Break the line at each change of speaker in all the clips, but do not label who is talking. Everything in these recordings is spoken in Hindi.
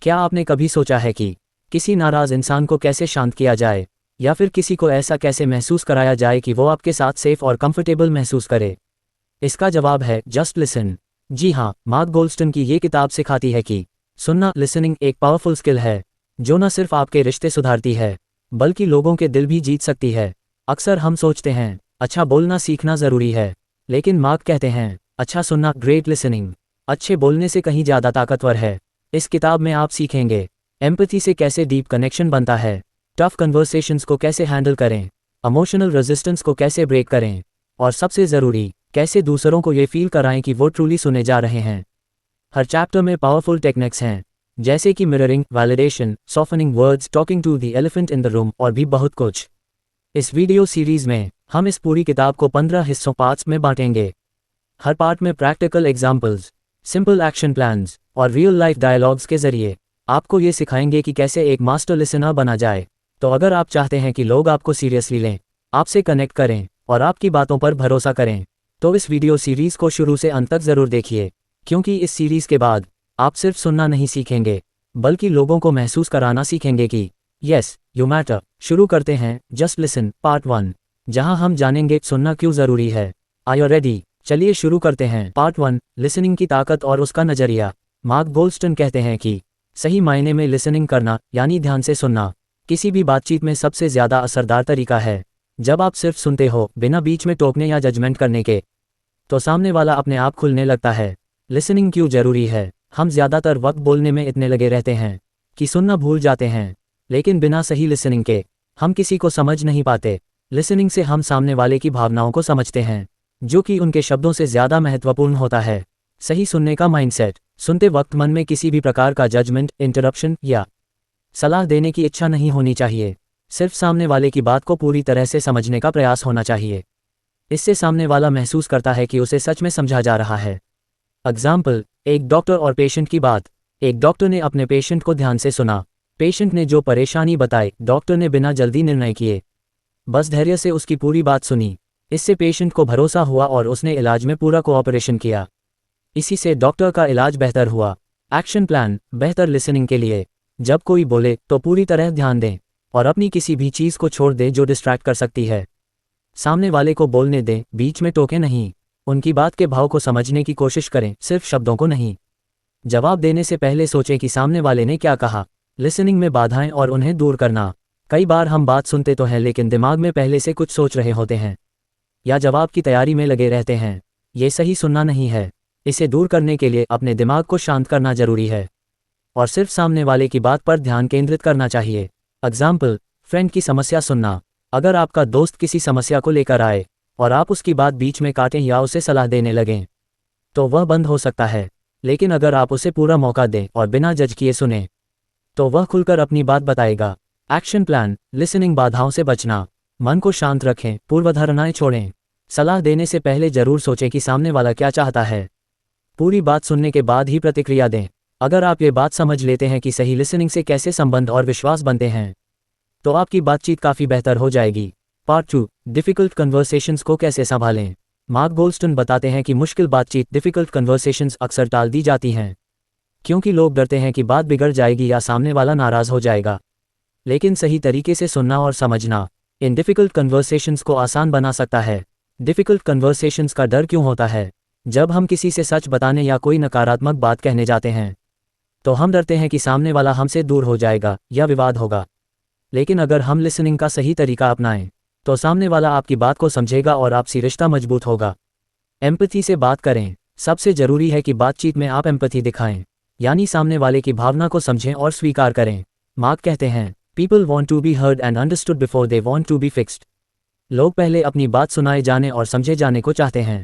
क्या आपने कभी सोचा है कि किसी नाराज इंसान को कैसे शांत किया जाए, या फिर किसी को ऐसा कैसे महसूस कराया जाए कि वो आपके साथ सेफ और कंफर्टेबल महसूस करे? इसका जवाब है जस्ट लिसन। जी हाँ, मार्क गोल्डस्टन की ये किताब सिखाती है कि सुनना, लिसनिंग, एक पावरफुल स्किल है जो न सिर्फ आपके रिश्ते सुधारती है बल्कि लोगों के दिल भी जीत सकती है। अक्सर हम सोचते हैं अच्छा बोलना सीखना ज़रूरी है, लेकिन मार्क कहते हैं अच्छा सुनना, ग्रेट लिसनिंग, अच्छे बोलने से कहीं ज़्यादा ताकतवर है। इस किताब में आप सीखेंगे एम्पैथी से कैसे डीप कनेक्शन बनता है, टफ कन्वर्सेशंस को कैसे हैंडल करें, इमोशनल रेजिस्टेंस को कैसे ब्रेक करें, और सबसे ज़रूरी, कैसे दूसरों को ये फील कराएं कि वो ट्रूली सुने जा रहे हैं। हर चैप्टर में पावरफुल टेक्निक्स हैं, जैसे कि mirroring, validation, softening words, talking to the elephant in the room, और भी बहुत कुछ। इस वीडियो सीरीज में हम इस पूरी किताब को 15 हिस्सों पार्ट्स में बांटेंगे। हर पार्ट में practical examples, simple action plans और रियल लाइफ डायलॉग्स के जरिए आपको ये सिखाएंगे कि कैसे एक मास्टर लिसनर बना जाए। तो अगर आप चाहते हैं कि लोग आपको सीरियसली लें, आपसे कनेक्ट करें और आपकी बातों पर भरोसा करें, तो इस वीडियो सीरीज को शुरू से अंत तक ज़रूर देखिए, क्योंकि इस सीरीज के बाद आप सिर्फ सुनना नहीं सीखेंगे बल्कि लोगों को महसूस कराना सीखेंगे कि यस यू मैटर। शुरू करते हैं जस्ट लिसन पार्ट 1, जहां हम जानेंगे सुनना क्यों ज़रूरी है। Are you ready? चलिए शुरू करते हैं। पार्ट 1, लिसनिंग की ताकत और उसका नज़रिया। मार्क गोल्डस्टन कहते हैं कि सही मायने में लिसनिंग करना यानी ध्यान से सुनना किसी भी बातचीत में सबसे ज़्यादा असरदार तरीका है। जब आप सिर्फ सुनते हो बिना बीच में टोकने या जजमेंट करने के, तो सामने वाला अपने आप खुलने लगता है। लिसनिंग क्यों ज़रूरी है? हम ज़्यादातर वक्त बोलने में इतने लगे रहते हैं कि सुनना भूल जाते हैं, लेकिन बिना सही लिसनिंग के हम किसी को समझ नहीं पाते। लिसनिंग से हम सामने वाले की भावनाओं को समझते हैं, जो कि उनके शब्दों से ज़्यादा महत्वपूर्ण होता है। सही सुनने का माइंडसेट। सुनते वक्त मन में किसी भी प्रकार का जजमेंट, इंटरप्शन या सलाह देने की इच्छा नहीं होनी चाहिए। सिर्फ सामने वाले की बात को पूरी तरह से समझने का प्रयास होना चाहिए। इससे सामने वाला महसूस करता है कि उसे सच में समझा जा रहा है। एग्जाम्पल, एक डॉक्टर और पेशेंट की बात। एक डॉक्टर ने अपने पेशेंट को ध्यान से सुना। पेशेंट ने जो परेशानी बताई, डॉक्टर ने बिना जल्दी निर्णय किए बस धैर्य से उसकी पूरी बात सुनी। इससे पेशेंट को भरोसा हुआ और उसने इलाज में पूरा कोऑपरेशन किया। इसी से डॉक्टर का इलाज बेहतर हुआ। Action plan. बेहतर लिसनिंग के लिए जब कोई बोले तो पूरी तरह ध्यान दें और अपनी किसी भी चीज़ को छोड़ दें जो डिस्ट्रैक्ट कर सकती है। सामने वाले को बोलने दें, बीच में टोके नहीं। उनकी बात के भाव को समझने की कोशिश करें, सिर्फ शब्दों को नहीं। जवाब देने से पहले सोचें कि सामने वाले ने क्या कहा। लिसनिंग में बाधाएं और उन्हें दूर करना। कई बार हम बात सुनते तो हैं लेकिन दिमाग में पहले से कुछ सोच रहे होते हैं या जवाब की तैयारी में लगे रहते हैं। ये सही सुनना नहीं है। इसे दूर करने के लिए अपने दिमाग को शांत करना जरूरी है और सिर्फ सामने वाले की बात पर ध्यान केंद्रित करना चाहिए। एग्जाम्पल, फ्रेंड की समस्या सुनना। अगर आपका दोस्त किसी समस्या को लेकर आए और आप उसकी बात बीच में काटें या उसे सलाह देने लगें, तो वह बंद हो सकता है। लेकिन अगर आप उसे पूरा मौका दें और बिना जज किए सुने, तो वह खुलकर अपनी बात बताएगा। Action plan. लिसनिंग बाधाओं से बचना। मन को शांत रखें, पूर्वधारणाएं छोड़ें। सलाह देने से पहले जरूर सोचें कि सामने वाला क्या चाहता है। पूरी बात सुनने के बाद ही प्रतिक्रिया दें। अगर आप ये बात समझ लेते हैं कि सही लिसनिंग से कैसे संबंध और विश्वास बनते हैं, तो आपकी बातचीत काफ़ी बेहतर हो जाएगी। पार्ट 2, डिफ़िकल्ट कन्वर्सेशंस को कैसे संभालें। मार्क गोल्डस्टन बताते हैं कि मुश्किल बातचीत, डिफ़िकल्ट कन्वर्सेशंस अक्सर टाल दी जाती हैं क्योंकि लोग डरते हैं कि बात बिगड़ जाएगी या सामने वाला नाराज़ हो जाएगा। लेकिन सही तरीके से सुनना और समझना इन डिफ़िकल्ट कन्वर्सेशंस को आसान बना सकता है। डिफ़िकल्ट कन्वर्सेशंस का डर क्यों होता है? जब हम किसी से सच बताने या कोई नकारात्मक बात कहने जाते हैं, तो हम डरते हैं कि सामने वाला हमसे दूर हो जाएगा या विवाद होगा। लेकिन अगर हम लिसनिंग का सही तरीका अपनाएं, तो सामने वाला आपकी बात को समझेगा और आपसी रिश्ता मजबूत होगा। एम्पैथी से बात करें। सबसे ज़रूरी है कि बातचीत में आप एम्पैथी दिखाएं, यानी सामने वाले की भावना को समझें और स्वीकार करें। मार्क कहते हैं, people want to be heard and understood before they want to be fixed. लोग पहले अपनी बात सुनाए जाने और समझे जाने को चाहते हैं,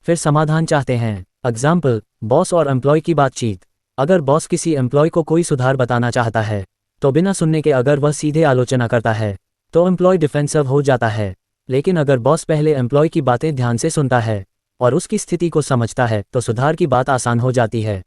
फिर समाधान चाहते हैं। एग्जाम्पल, बॉस और एम्प्लॉय की बातचीत। अगर बॉस किसी एम्प्लॉय को कोई सुधार बताना चाहता है, तो बिना सुनने के अगर वह सीधे आलोचना करता है, तो एम्प्लॉय डिफेंसिव हो जाता है। लेकिन अगर बॉस पहले एम्प्लॉय की बातें ध्यान से सुनता है और उसकी स्थिति को समझता है, तो सुधार की बात आसान हो जाती है।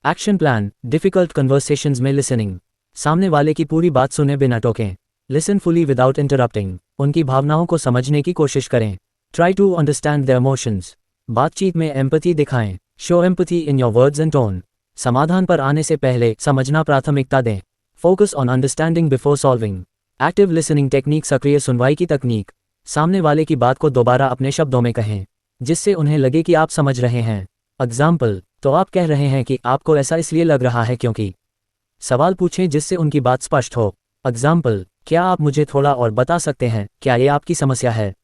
Action plan. डिफ़िकल्ट कन्वर्सेशंस में लिसनिंग। सामने वाले की पूरी बात सुने बिना टोकें। Listen fully without interrupting. उनकी भावनाओं को समझने की कोशिश करें। Try to understand their emotions. बातचीत में एम्पैथी दिखाएं। Show empathy in your words and tone. समाधान पर आने से पहले समझना प्राथमिकता दें। Focus on understanding before solving. Active listening technique, सक्रिय सुनवाई की तकनीक। सामने वाले की बात को दोबारा अपने शब्दों में कहें जिससे उन्हें लगे कि आप समझ रहे हैं। एग्जाम्पल, तो आप कह रहे हैं कि आपको ऐसा इसलिए लग रहा है क्योंकि। सवाल पूछें जिससे उनकी बात स्पष्ट हो। एग्जाम्पल, क्या आप मुझे थोड़ा और बता सकते हैं, क्या ये आपकी समस्या है?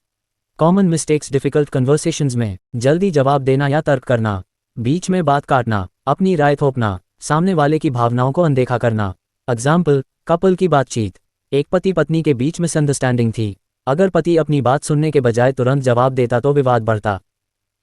कॉमन मिस्टेक्स डिफिकल्ट कन्वर्सेशंस में, जल्दी जवाब देना या तर्क करना, बीच में बात काटना, अपनी राय थोपना, सामने वाले की भावनाओं को अनदेखा करना। एग्जाम्पल, कपल की बातचीत। एक पति पत्नी के बीच मिसअंडरस्टैंडिंग थी। अगर पति अपनी बात सुनने के बजाय तुरंत जवाब देता तो विवाद बढ़ता,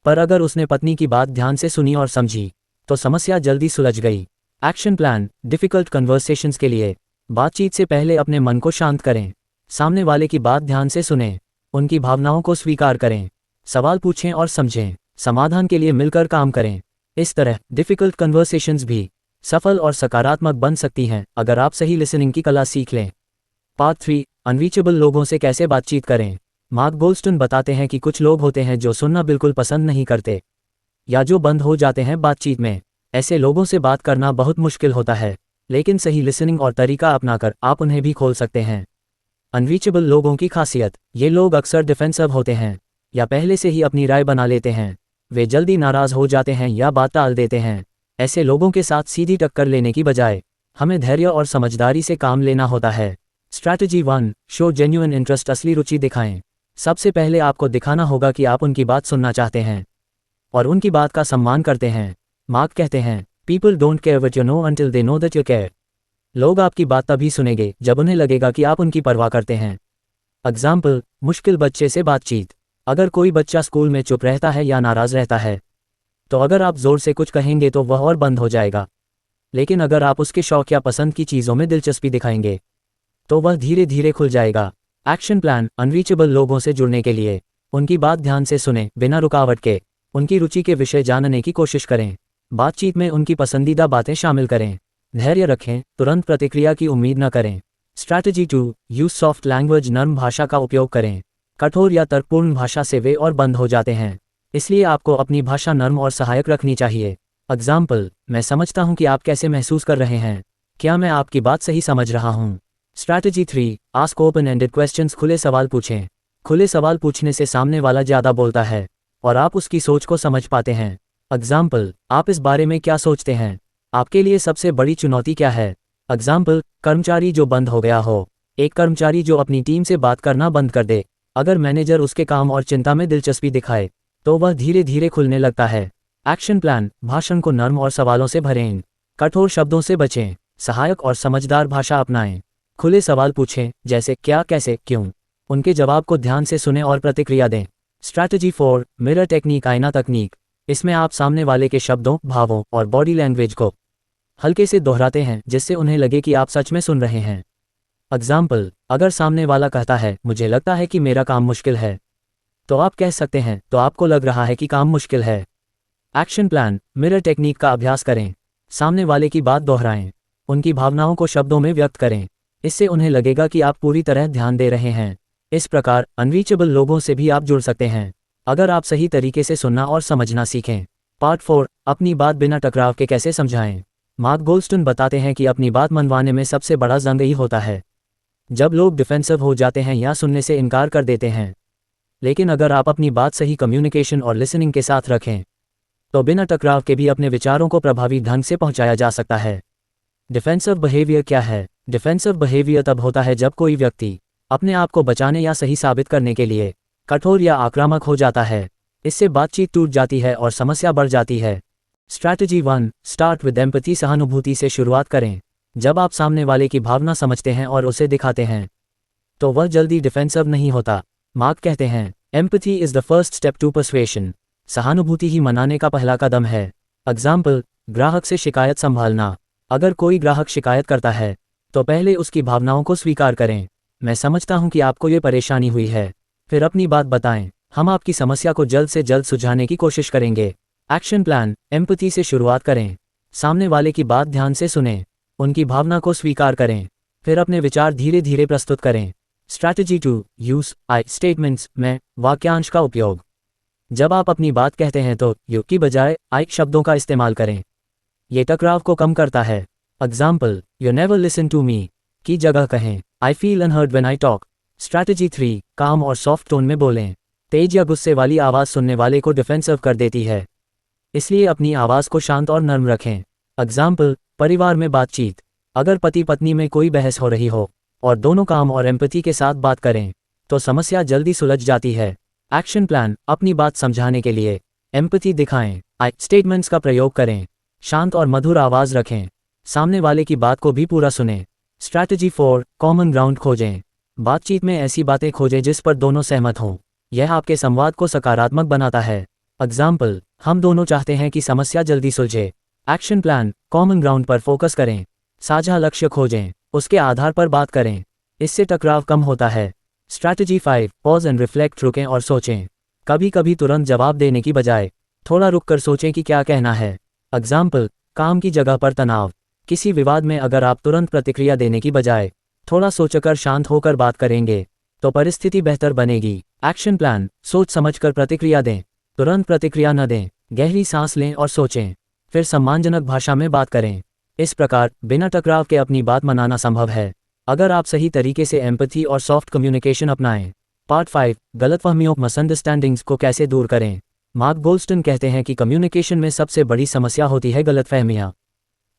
पर अगर उसने पत्नी की बात ध्यान से सुनी और समझी तो समस्या जल्दी सुलझ गई। एक्शन प्लान डिफिकल्ट कन्वर्सेशंस के लिए। बातचीत से पहले अपने मन को शांत करें, सामने वाले की बात ध्यान से सुनें, उनकी भावनाओं को स्वीकार करें, सवाल पूछें और समझें, समाधान के लिए मिलकर काम करें। इस तरह डिफिकल्ट कन्वर्सेशंस भी सफल और सकारात्मक बन सकती हैं अगर आप सही लिसनिंग की कला सीख लें। पार्ट 3, अनरीचेबल लोगों से कैसे बातचीत करें। मार्क गोल्डस्टोन बताते हैं कि कुछ लोग होते हैं जो सुनना बिल्कुल पसंद नहीं करते या जो बंद हो जाते हैं बातचीत में। ऐसे लोगों से बात करना बहुत मुश्किल होता है, लेकिन सही लिसनिंग और तरीका अपनाकर आप उन्हें भी खोल सकते हैं। अनरीचेबल लोगों की खासियत, ये लोग अक्सर डिफेंसिव होते हैं या पहले से ही अपनी राय बना लेते हैं। वे जल्दी नाराज हो जाते हैं या बात टाल देते हैं। ऐसे लोगों के साथ सीधी टक्कर लेने की बजाय हमें धैर्य और समझदारी से काम लेना होता है। स्ट्रैटेजी 1, शो जेन्युइन इंटरेस्ट, असली रुचि दिखाएं। सबसे पहले आपको दिखाना होगा कि आप उनकी बात सुनना चाहते हैं और उनकी बात का सम्मान करते हैं। मार्क कहते हैं, people don't care what you know until they know that you care. लोग आपकी बात तभी सुनेंगे जब उन्हें लगेगा कि आप उनकी परवाह करते हैं। एग्जाम्पल, मुश्किल बच्चे से बातचीत। अगर कोई बच्चा स्कूल में चुप रहता है या नाराज रहता है तो अगर आप जोर से कुछ कहेंगे तो वह और बंद हो जाएगा, लेकिन अगर आप उसके शौक या पसंद की चीज़ों में दिलचस्पी दिखाएंगे तो वह धीरे धीरे खुल जाएगा। एक्शन प्लान, अनरीचेबल लोगों से जुड़ने के लिए उनकी बात ध्यान से सुनें बिना रुकावट के। उनकी रुचि के विषय जानने की कोशिश करें। बातचीत में उनकी पसंदीदा बातें शामिल करें। धैर्य रखें, तुरंत प्रतिक्रिया की उम्मीद न करें। स्ट्रैटेजी 2, यूज सॉफ्ट लैंग्वेज, नर्म भाषा का उपयोग करें। कठोर या तर्कपूर्ण भाषा से वे और बंद हो जाते हैं, इसलिए आपको अपनी भाषा नर्म और सहायक रखनी चाहिए। एग्जाम्पल, मैं समझता हूं कि आप कैसे महसूस कर रहे हैं, क्या मैं आपकी बात सही समझ रहा हूं? Strategy 3, ask open ended questions, खुले सवाल पूछें। खुले सवाल पूछने से सामने वाला ज़्यादा बोलता है और आप उसकी सोच को समझ पाते हैं। एग्जाम्पल, आप इस बारे में क्या सोचते हैं? आपके लिए सबसे बड़ी चुनौती क्या है? एग्जाम्पल, कर्मचारी जो बंद हो गया हो। एक कर्मचारी जो अपनी टीम से बात करना बंद कर दे। अगर मैनेजर उसके काम और चिंता में दिलचस्पी दिखाए तो वह धीरे धीरे खुलने लगता है। एक्शन प्लान, भाषण को नर्म और सवालों से भरें। कठोर शब्दों से बचें, सहायक और समझदार भाषा अपनाएं। खुले सवाल पूछें जैसे क्या, कैसे, क्यों। उनके जवाब को ध्यान से सुनें और प्रतिक्रिया दें। स्ट्रैटेजी 4, मिरर टेक्निक, आईना तकनीक। इसमें आप सामने वाले के शब्दों, भावों और बॉडी लैंग्वेज को हल्के से दोहराते हैं जिससे उन्हें लगे कि आप सच में सुन रहे हैं। एग्जाम्पल, अगर सामने वाला कहता है, मुझे लगता है कि मेरा काम मुश्किल है, तो आप कह सकते हैं, तो आपको लग रहा है कि काम मुश्किल है। एक्शन प्लान, मिरर टेक्निक का अभ्यास करें। सामने वाले की बात दोहराएं, उनकी भावनाओं को शब्दों में व्यक्त करें। इससे उन्हें लगेगा कि आप पूरी तरह ध्यान दे रहे हैं। इस प्रकार अनरीचेबल लोगों से भी आप जुड़ सकते हैं अगर आप सही तरीके से सुनना और समझना सीखें। पार्ट 4, अपनी बात बिना टकराव के कैसे समझाएं। मार्क गोल्डस्टोन बताते हैं कि अपनी बात मनवाने में सबसे बड़ा जंग यही होता है जब लोग डिफेंसिव हो जाते हैं या सुनने से इनकार कर देते हैं। लेकिन अगर आप अपनी बात सही कम्युनिकेशन और लिसनिंग के साथ रखें तो बिना टकराव के भी अपने विचारों को प्रभावी ढंग से पहुंचाया जा सकता है। डिफेंसिव बिहेवियर क्या है? डिफेंसिव बिहेवियर तब होता है जब कोई व्यक्ति अपने आप को बचाने या सही साबित करने के लिए कठोर या आक्रामक हो जाता है। इससे बातचीत टूट जाती है और समस्या बढ़ जाती है। स्ट्रैटेजी 1, स्टार्ट विद एम्पैथी, सहानुभूति से शुरुआत करें। जब आप सामने वाले की भावना समझते हैं और उसे दिखाते हैं तो वह जल्दी डिफेंसिव नहीं होता। मार्क कहते हैं, empathy is the first step to persuasion. सहानुभूति ही मनाने का पहला कदम है। एग्जाम्पल, ग्राहक से शिकायत संभालना। अगर कोई ग्राहक शिकायत करता है तो पहले उसकी भावनाओं को स्वीकार करें। मैं समझता हूं कि आपको ये परेशानी हुई है। फिर अपनी बात बताएं, हम आपकी समस्या को जल्द से जल्द सुलझाने की कोशिश करेंगे। एक्शन प्लान, एम्पैथी से शुरुआत करें। सामने वाले की बात ध्यान से सुनें, उनकी भावना को स्वीकार करें, फिर अपने विचार धीरे धीरे प्रस्तुत करें। स्ट्रैटेजी 2, यूज आई स्टेटमेंट्स, में वाक्यांश का उपयोग। जब आप अपनी बात कहते हैं तो यू की बजाय आई शब्दों का इस्तेमाल करें। ये टकराव को कम करता है। Example, you never listen to me की जगह कहें I feel unheard when I talk. Strategy 3, काम और सॉफ्ट टोन में बोलें। तेज या गुस्से वाली आवाज़ सुनने वाले को डिफेंसिव कर देती है, इसलिए अपनी आवाज़ को शांत और नर्म रखें। एग्जाम्पल, परिवार में बातचीत। अगर पति पत्नी में कोई बहस हो रही हो और दोनों काम और एम्पैथी के साथ बात करें तो समस्या जल्दी सुलझ जाती है। एक्शन प्लान, अपनी बात समझाने के लिए एम्पैथी दिखाएं, आई स्टेटमेंट्स का प्रयोग करें, शांत और मधुर आवाज़ रखें, सामने वाले की बात को भी पूरा सुनें। स्ट्रैटेजी 4, कॉमन ग्राउंड खोजें। बातचीत में ऐसी बातें खोजें जिस पर दोनों सहमत हों, यह आपके संवाद को सकारात्मक बनाता है। एग्जाम्पल, हम दोनों चाहते हैं कि समस्या जल्दी सुलझे। एक्शन प्लान, कॉमन ग्राउंड पर फोकस करें, साझा लक्ष्य खोजें, उसके आधार पर बात करें, इससे टकराव कम होता है। Strategy 5, pause and reflect. रुकें और सोचें, कभी कभी तुरंत जवाब देने की बजाय थोड़ा रुककर सोचें कि क्या कहना है। एग्जाम्पल, काम की जगह पर तनाव। किसी विवाद में अगर आप तुरंत प्रतिक्रिया देने की बजाय थोड़ा सोचकर शांत होकर बात करेंगे तो परिस्थिति बेहतर बनेगी। एक्शन प्लान, सोच समझकर प्रतिक्रिया दें, तुरंत प्रतिक्रिया न दें, गहरी सांस लें और सोचें, फिर सम्मानजनक भाषा में बात करें। इस प्रकार बिना टकराव के अपनी बात मनाना संभव है, अगर आप सही तरीके से एम्पैथी और सॉफ्ट कम्युनिकेशन अपनाएं। पार्ट 5, गलतफहमियों मिसअंडरस्टैंडिंग्स को कैसे दूर करें। मार्क गोल्डस्टन कहते हैं कि कम्युनिकेशन में सबसे बड़ी समस्या होती है गलतफहमियां,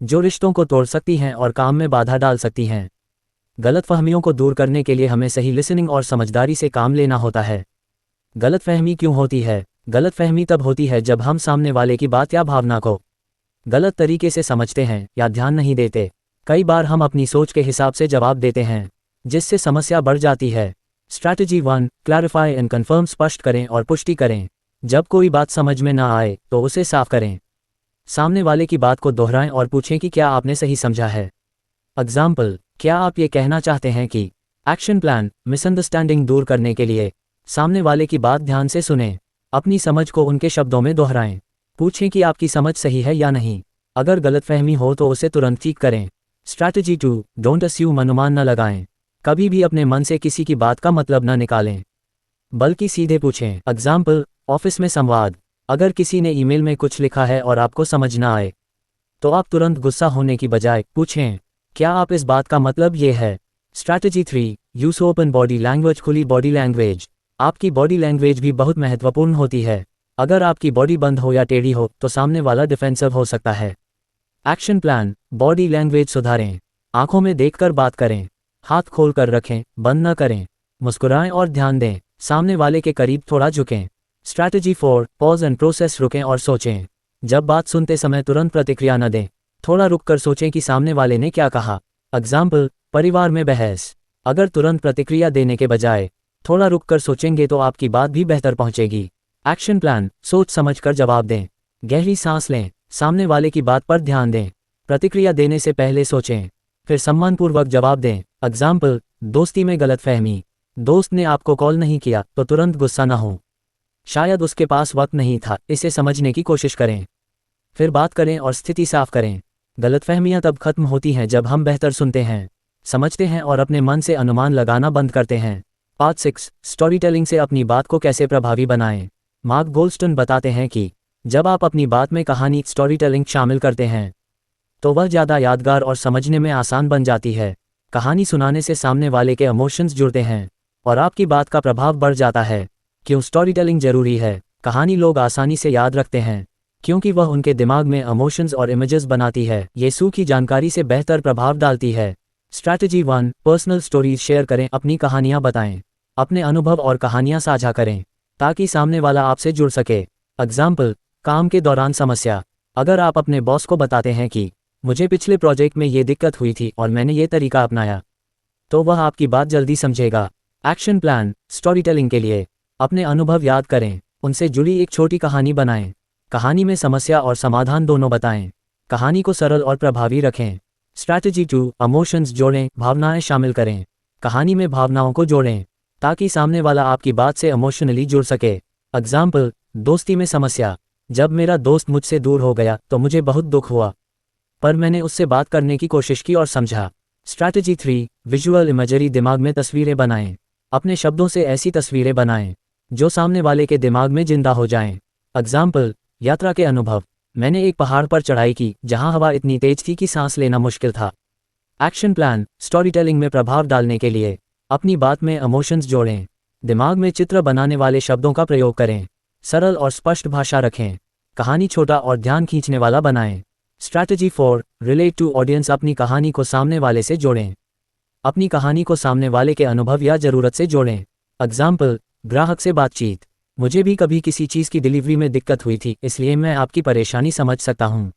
जो रिश्तों को तोड़ सकती हैं और काम में बाधा डाल सकती हैं। गलतफहमियों को दूर करने के लिए हमें सही लिसनिंग और समझदारी से काम लेना होता है। गलतफहमी क्यों होती है? गलतफहमी तब होती है जब हम सामने वाले की बात या भावना को गलत तरीके से समझते हैं या ध्यान नहीं देते। कई बार हम अपनी सोच के हिसाब से जवाब देते हैं, जिससे समस्या बढ़ जाती है। Strategy 1, clarify and confirm. स्पष्ट करें और पुष्टि करें। जब कोई बात समझ में ना आए तो उसे साफ करें। सामने वाले की बात को दोहराएं और पूछें कि क्या आपने सही समझा है। एग्जाम्पल, क्या आप ये कहना चाहते हैं कि। एक्शन प्लान, मिसअंडरस्टैंडिंग दूर करने के लिए सामने वाले की बात ध्यान से सुनें, अपनी समझ को उनके शब्दों में दोहराएं, पूछें कि आपकी समझ सही है या नहीं। अगर गलतफहमी हो तो उसे तुरंत ठीक करें। Strategy 2, don't assume. अनुमान न लगाएं। कभी भी अपने मन से किसी की बात का मतलब न निकालें, बल्कि सीधे पूछें। एग्जाम्पल, ऑफिस में संवाद। अगर किसी ने ईमेल में कुछ लिखा है और आपको समझ ना आए तो आप तुरंत गुस्सा होने की बजाय पूछें, क्या आप इस बात का मतलब ये है। Strategy 3, use open body language. खुली बॉडी लैंग्वेज। आपकी बॉडी लैंग्वेज भी बहुत महत्वपूर्ण होती है। अगर आपकी बॉडी बंद हो या टेढ़ी हो तो सामने वाला डिफेंसिव हो सकता है। एक्शन प्लान, बॉडी लैंग्वेज सुधारें। आंखों में देखकर बात करें, हाथ खोल कर रखें, बंद न करें, मुस्कुराएं और ध्यान दें, सामने वाले के करीब थोड़ा झुकें। Strategy 4, pause and process. रुकें और सोचें। जब बात सुनते समय तुरंत प्रतिक्रिया न दें, थोड़ा रुककर सोचें कि सामने वाले ने क्या कहा। एग्जाम्पल, परिवार में बहस। अगर तुरंत प्रतिक्रिया देने के बजाय थोड़ा रुककर सोचेंगे तो आपकी बात भी बेहतर पहुंचेगी। एक्शन प्लान, सोच समझकर जवाब दें, गहरी सांस लें, सामने वाले की बात पर ध्यान दें, प्रतिक्रिया देने से पहले सोचें, फिर सम्मानपूर्वक जवाब दें। एग्जाम्पल, दोस्ती में गलतफहमी। दोस्त ने आपको कॉल नहीं किया तो तुरंत गुस्सा न हो, शायद उसके पास वक्त नहीं था। इसे समझने की कोशिश करें, फिर बात करें और स्थिति साफ करें। गलतफहमियां तब खत्म होती हैं जब हम बेहतर सुनते हैं, समझते हैं और अपने मन से अनुमान लगाना बंद करते हैं। पार्ट 6, स्टोरी टेलिंग से अपनी बात को कैसे प्रभावी बनाएं। मार्क गोल्डस्टन बताते हैं कि जब आप अपनी बात में कहानी स्टोरी टेलिंग शामिल करते हैं तो वह ज़्यादा यादगार और समझने में आसान बन जाती है। कहानी सुनाने से सामने वाले के इमोशंस जुड़ते हैं और आपकी बात का प्रभाव बढ़ जाता है। क्यों स्टोरी टेलिंग जरूरी है? कहानी लोग आसानी से याद रखते हैं क्योंकि वह उनके दिमाग में इमोशंस और इमेजेस बनाती है। ये सूखी जानकारी से बेहतर प्रभाव डालती है। स्ट्रैटेजी 1, पर्सनल स्टोरीज शेयर करें। अपनी कहानियां बताएं, अपने अनुभव और कहानियां साझा करें ताकि सामने वाला आपसे जुड़ सके। एग्जाम्पल, काम के दौरान समस्या। अगर आप अपने बॉस को बताते हैं कि मुझे पिछले प्रोजेक्ट में ये दिक्कत हुई थी और मैंने ये तरीका अपनाया, तो वह आपकी बात जल्दी समझेगा। एक्शन प्लान, स्टोरी टेलिंग के लिए अपने अनुभव याद करें, उनसे जुड़ी एक छोटी कहानी बनाएं। कहानी में समस्या और समाधान दोनों बताएं। कहानी को सरल और प्रभावी रखें। स्ट्रैटेजी 2, इमोशंस जोड़ें। भावनाएं शामिल करें। कहानी में भावनाओं को जोड़ें ताकि सामने वाला आपकी बात से इमोशनली जुड़ सके। एग्जाम्पल, दोस्ती में समस्या। जब मेरा दोस्त मुझसे दूर हो गया तो मुझे बहुत दुख हुआ, पर मैंने उससे बात करने की कोशिश की और समझा। Strategy 3, visual imagery. दिमाग में तस्वीरें बनाएं। अपने शब्दों से ऐसी तस्वीरें बनाएं जो सामने वाले के दिमाग में जिंदा हो जाएं। एग्जाम्पल, यात्रा के अनुभव। मैंने एक पहाड़ पर चढ़ाई की जहां हवा इतनी तेज थी कि सांस लेना मुश्किल था। एक्शन प्लान, स्टोरी टेलिंग में प्रभाव डालने के लिए अपनी बात में इमोशंस जोड़ें। दिमाग में चित्र बनाने वाले शब्दों का प्रयोग करें। सरल और स्पष्ट भाषा रखें। कहानी छोटा और ध्यान खींचने वाला बनाएं। स्ट्रैटेजी 4, रिलेट टू ऑडियंस, अपनी कहानी को सामने वाले से जोड़ें। अपनी कहानी को सामने वाले के अनुभव या ज़रूरत से जोड़ें। एग्जाम्पल, ग्राहक से बातचीत, मुझे भी कभी किसी चीज़ की डिलीवरी में दिक्कत हुई थी, इसलिए मैं आपकी परेशानी समझ सकता हूँ।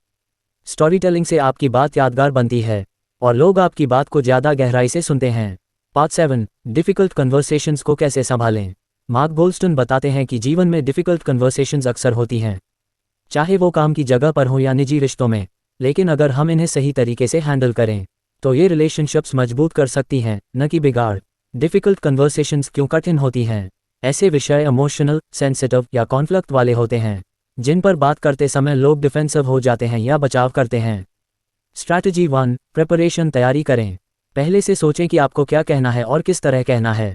स्टोरी टेलिंग से आपकी बात यादगार बनती है और लोग आपकी बात को ज़्यादा गहराई से सुनते हैं। पार्ट 7, डिफ़िकल्ट कन्वर्सेशंस को कैसे संभालें। मार्क गोल्डस्टोन बताते हैं कि जीवन में डिफ़िकल्ट कन्वर्सेशंस अक्सर होती हैं, चाहे वो काम की जगह पर हो या निजी रिश्तों में, लेकिन अगर हम इन्हें सही तरीके से हैंडल करें तो ये रिलेशनशिप्स मजबूत कर सकती हैं, न कि बिगाड़। डिफ़िकल्ट कन्वर्सेशंस क्यों कठिन होती हैं? ऐसे विषय इमोशनल, सेंसिटिव या कॉन्फ्लिक्ट वाले होते हैं जिन पर बात करते समय लोग डिफेंसिव हो जाते हैं या बचाव करते हैं। स्ट्रैटेजी 1, प्रिपरेशन, तैयारी करें। पहले से सोचें कि आपको क्या कहना है और किस तरह कहना है।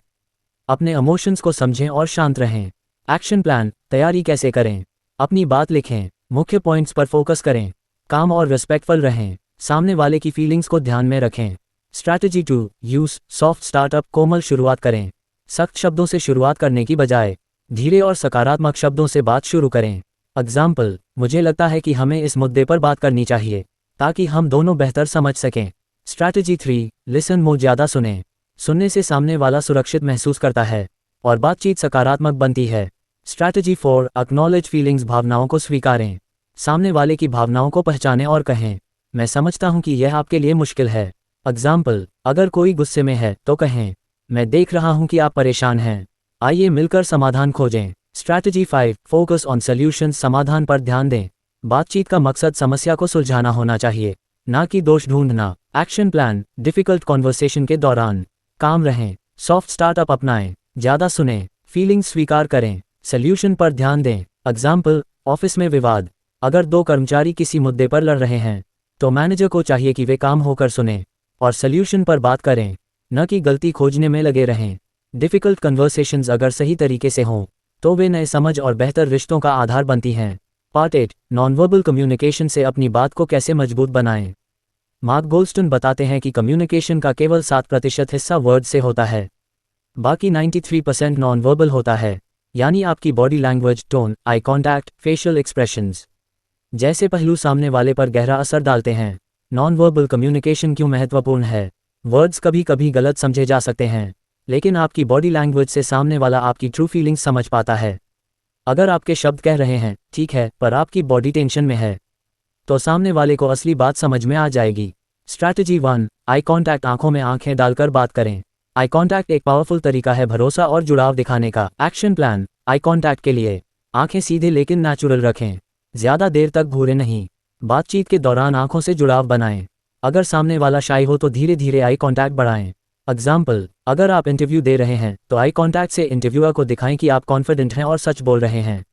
अपने इमोशंस को समझें और शांत रहें। एक्शन प्लान, तैयारी कैसे करें? अपनी बात लिखें, मुख्य पॉइंट्स पर फोकस करें, काम और रिस्पेक्टफुल रहें, सामने वाले की फीलिंग्स को ध्यान में रखें। स्ट्रैटेजी 2, यूज सॉफ्ट स्टार्टअप, कोमल शुरुआत करें। सख्त शब्दों से शुरुआत करने की बजाय धीरे और सकारात्मक शब्दों से बात शुरू करें। एग्जाम्पल, मुझे लगता है कि हमें इस मुद्दे पर बात करनी चाहिए ताकि हम दोनों बेहतर समझ सकें। स्ट्रैटेजी 3, लिसन मोर, ज़्यादा सुनें। सुनने से सामने वाला सुरक्षित महसूस करता है और बातचीत सकारात्मक बनती है। स्ट्रैटेजी 4, एक्नॉलेज फीलिंग्स, भावनाओं को स्वीकारें। सामने वाले की भावनाओं को पहचानें और कहें, मैं समझता हूं कि यह आपके लिए मुश्किल है। एग्जाम्पल, अगर कोई गुस्से में है तो कहें, मैं देख रहा हूं कि आप परेशान हैं, आइए मिलकर समाधान खोजें। स्ट्रैटेजी 5, फोकस ऑन सॉल्यूशंस, समाधान पर ध्यान दें। बातचीत का मकसद समस्या को सुलझाना होना चाहिए, ना कि दोष ढूंढना। एक्शन प्लान, डिफ़िकल्ट कॉन्वर्सेशन के दौरान काम रहें, सॉफ्ट स्टार्टअप अपनाएं, ज़्यादा सुनें, फीलिंग्स स्वीकार करें, सॉल्यूशन पर ध्यान दें। एग्जाम्पल, ऑफिस में विवाद, अगर 2 कर्मचारी किसी मुद्दे पर लड़ रहे हैं तो मैनेजर को चाहिए कि वे काम होकर सुनें और सॉल्यूशन पर बात करें, न कि गलती खोजने में लगे रहें। डिफ़िकल्ट कन्वर्सेशंस अगर सही तरीके से हों तो वे नए समझ और बेहतर रिश्तों का आधार बनती हैं। पार्ट 8, नॉनवर्बल कम्युनिकेशन से अपनी बात को कैसे मजबूत बनाएं। मार्क गोल्डस्टोन बताते हैं कि कम्युनिकेशन का केवल 7% हिस्सा वर्ड से होता है, बाकी 93% नॉनवर्बल होता है, यानी आपकी body language, tone, eye contact, facial expressions जैसे पहलू सामने वाले पर गहरा असर डालते हैं। नॉनवर्बल कम्युनिकेशन क्यों महत्वपूर्ण है? वर्ड्स कभी कभी गलत समझे जा सकते हैं, लेकिन आपकी बॉडी लैंग्वेज से सामने वाला आपकी ट्रू फीलिंग्स समझ पाता है। अगर आपके शब्द कह रहे हैं ठीक है पर आपकी बॉडी टेंशन में है, तो सामने वाले को असली बात समझ में आ जाएगी। स्ट्रैटेजी 1, आई कॉन्टैक्ट, आंखों में आंखें डालकर बात करें। आई कॉन्टैक्ट एक पावरफुल तरीका है भरोसा और जुड़ाव दिखाने का। एक्शन प्लान, आई कॉन्टैक्ट के लिए आंखें सीधे लेकिन नेचुरल रखें, ज़्यादा देर तक घूरे नहीं। बातचीत के दौरान आंखों से जुड़ाव बनाएं। अगर सामने वाला शाई हो तो धीरे धीरे आई कॉन्टैक्ट बढ़ाएं। एग्जाम्पल, अगर आप इंटरव्यू दे रहे हैं तो आई कॉन्टैक्ट से इंटरव्यूअर को दिखाएं कि आप कॉन्फिडेंट हैं और सच बोल रहे हैं।